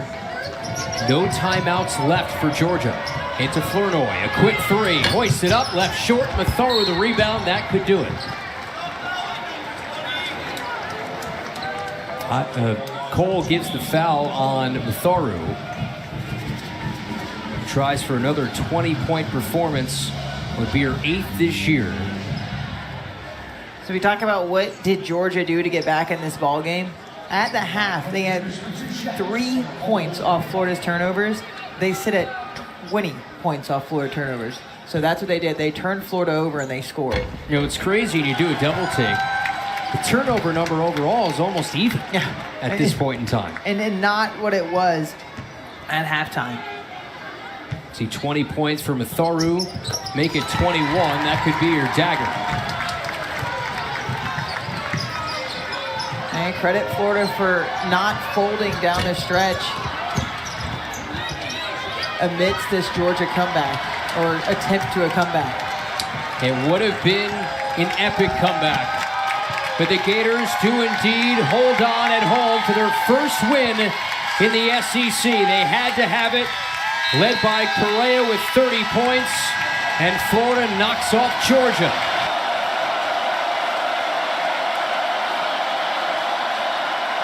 No timeouts left for Georgia. Into Flournoy, a quick 3, hoisted up, left short. Matharu the rebound, that could do it. Cole gives the foul on Matharu. Tries for another 20-point performance. Would be her 8th this year. So we talk about what did Georgia do to get back in this ball game. At the half, they had 3 points off Florida's turnovers. They sit at 20 points off Florida turnovers. So that's what they did. They turned Florida over and they scored. You know, it's crazy when you do a double take. The turnover number overall is almost even at this point in time. And not what it was at halftime. See 20 points for Matharu. Make it 21. That could be your dagger. And credit Florida for not folding down the stretch amidst this Georgia comeback, or attempt to a comeback. It would have been an epic comeback. But the Gators do indeed hold on at home for their first win in the SEC. They had to have it, led by Correa with 30 points, and Florida knocks off Georgia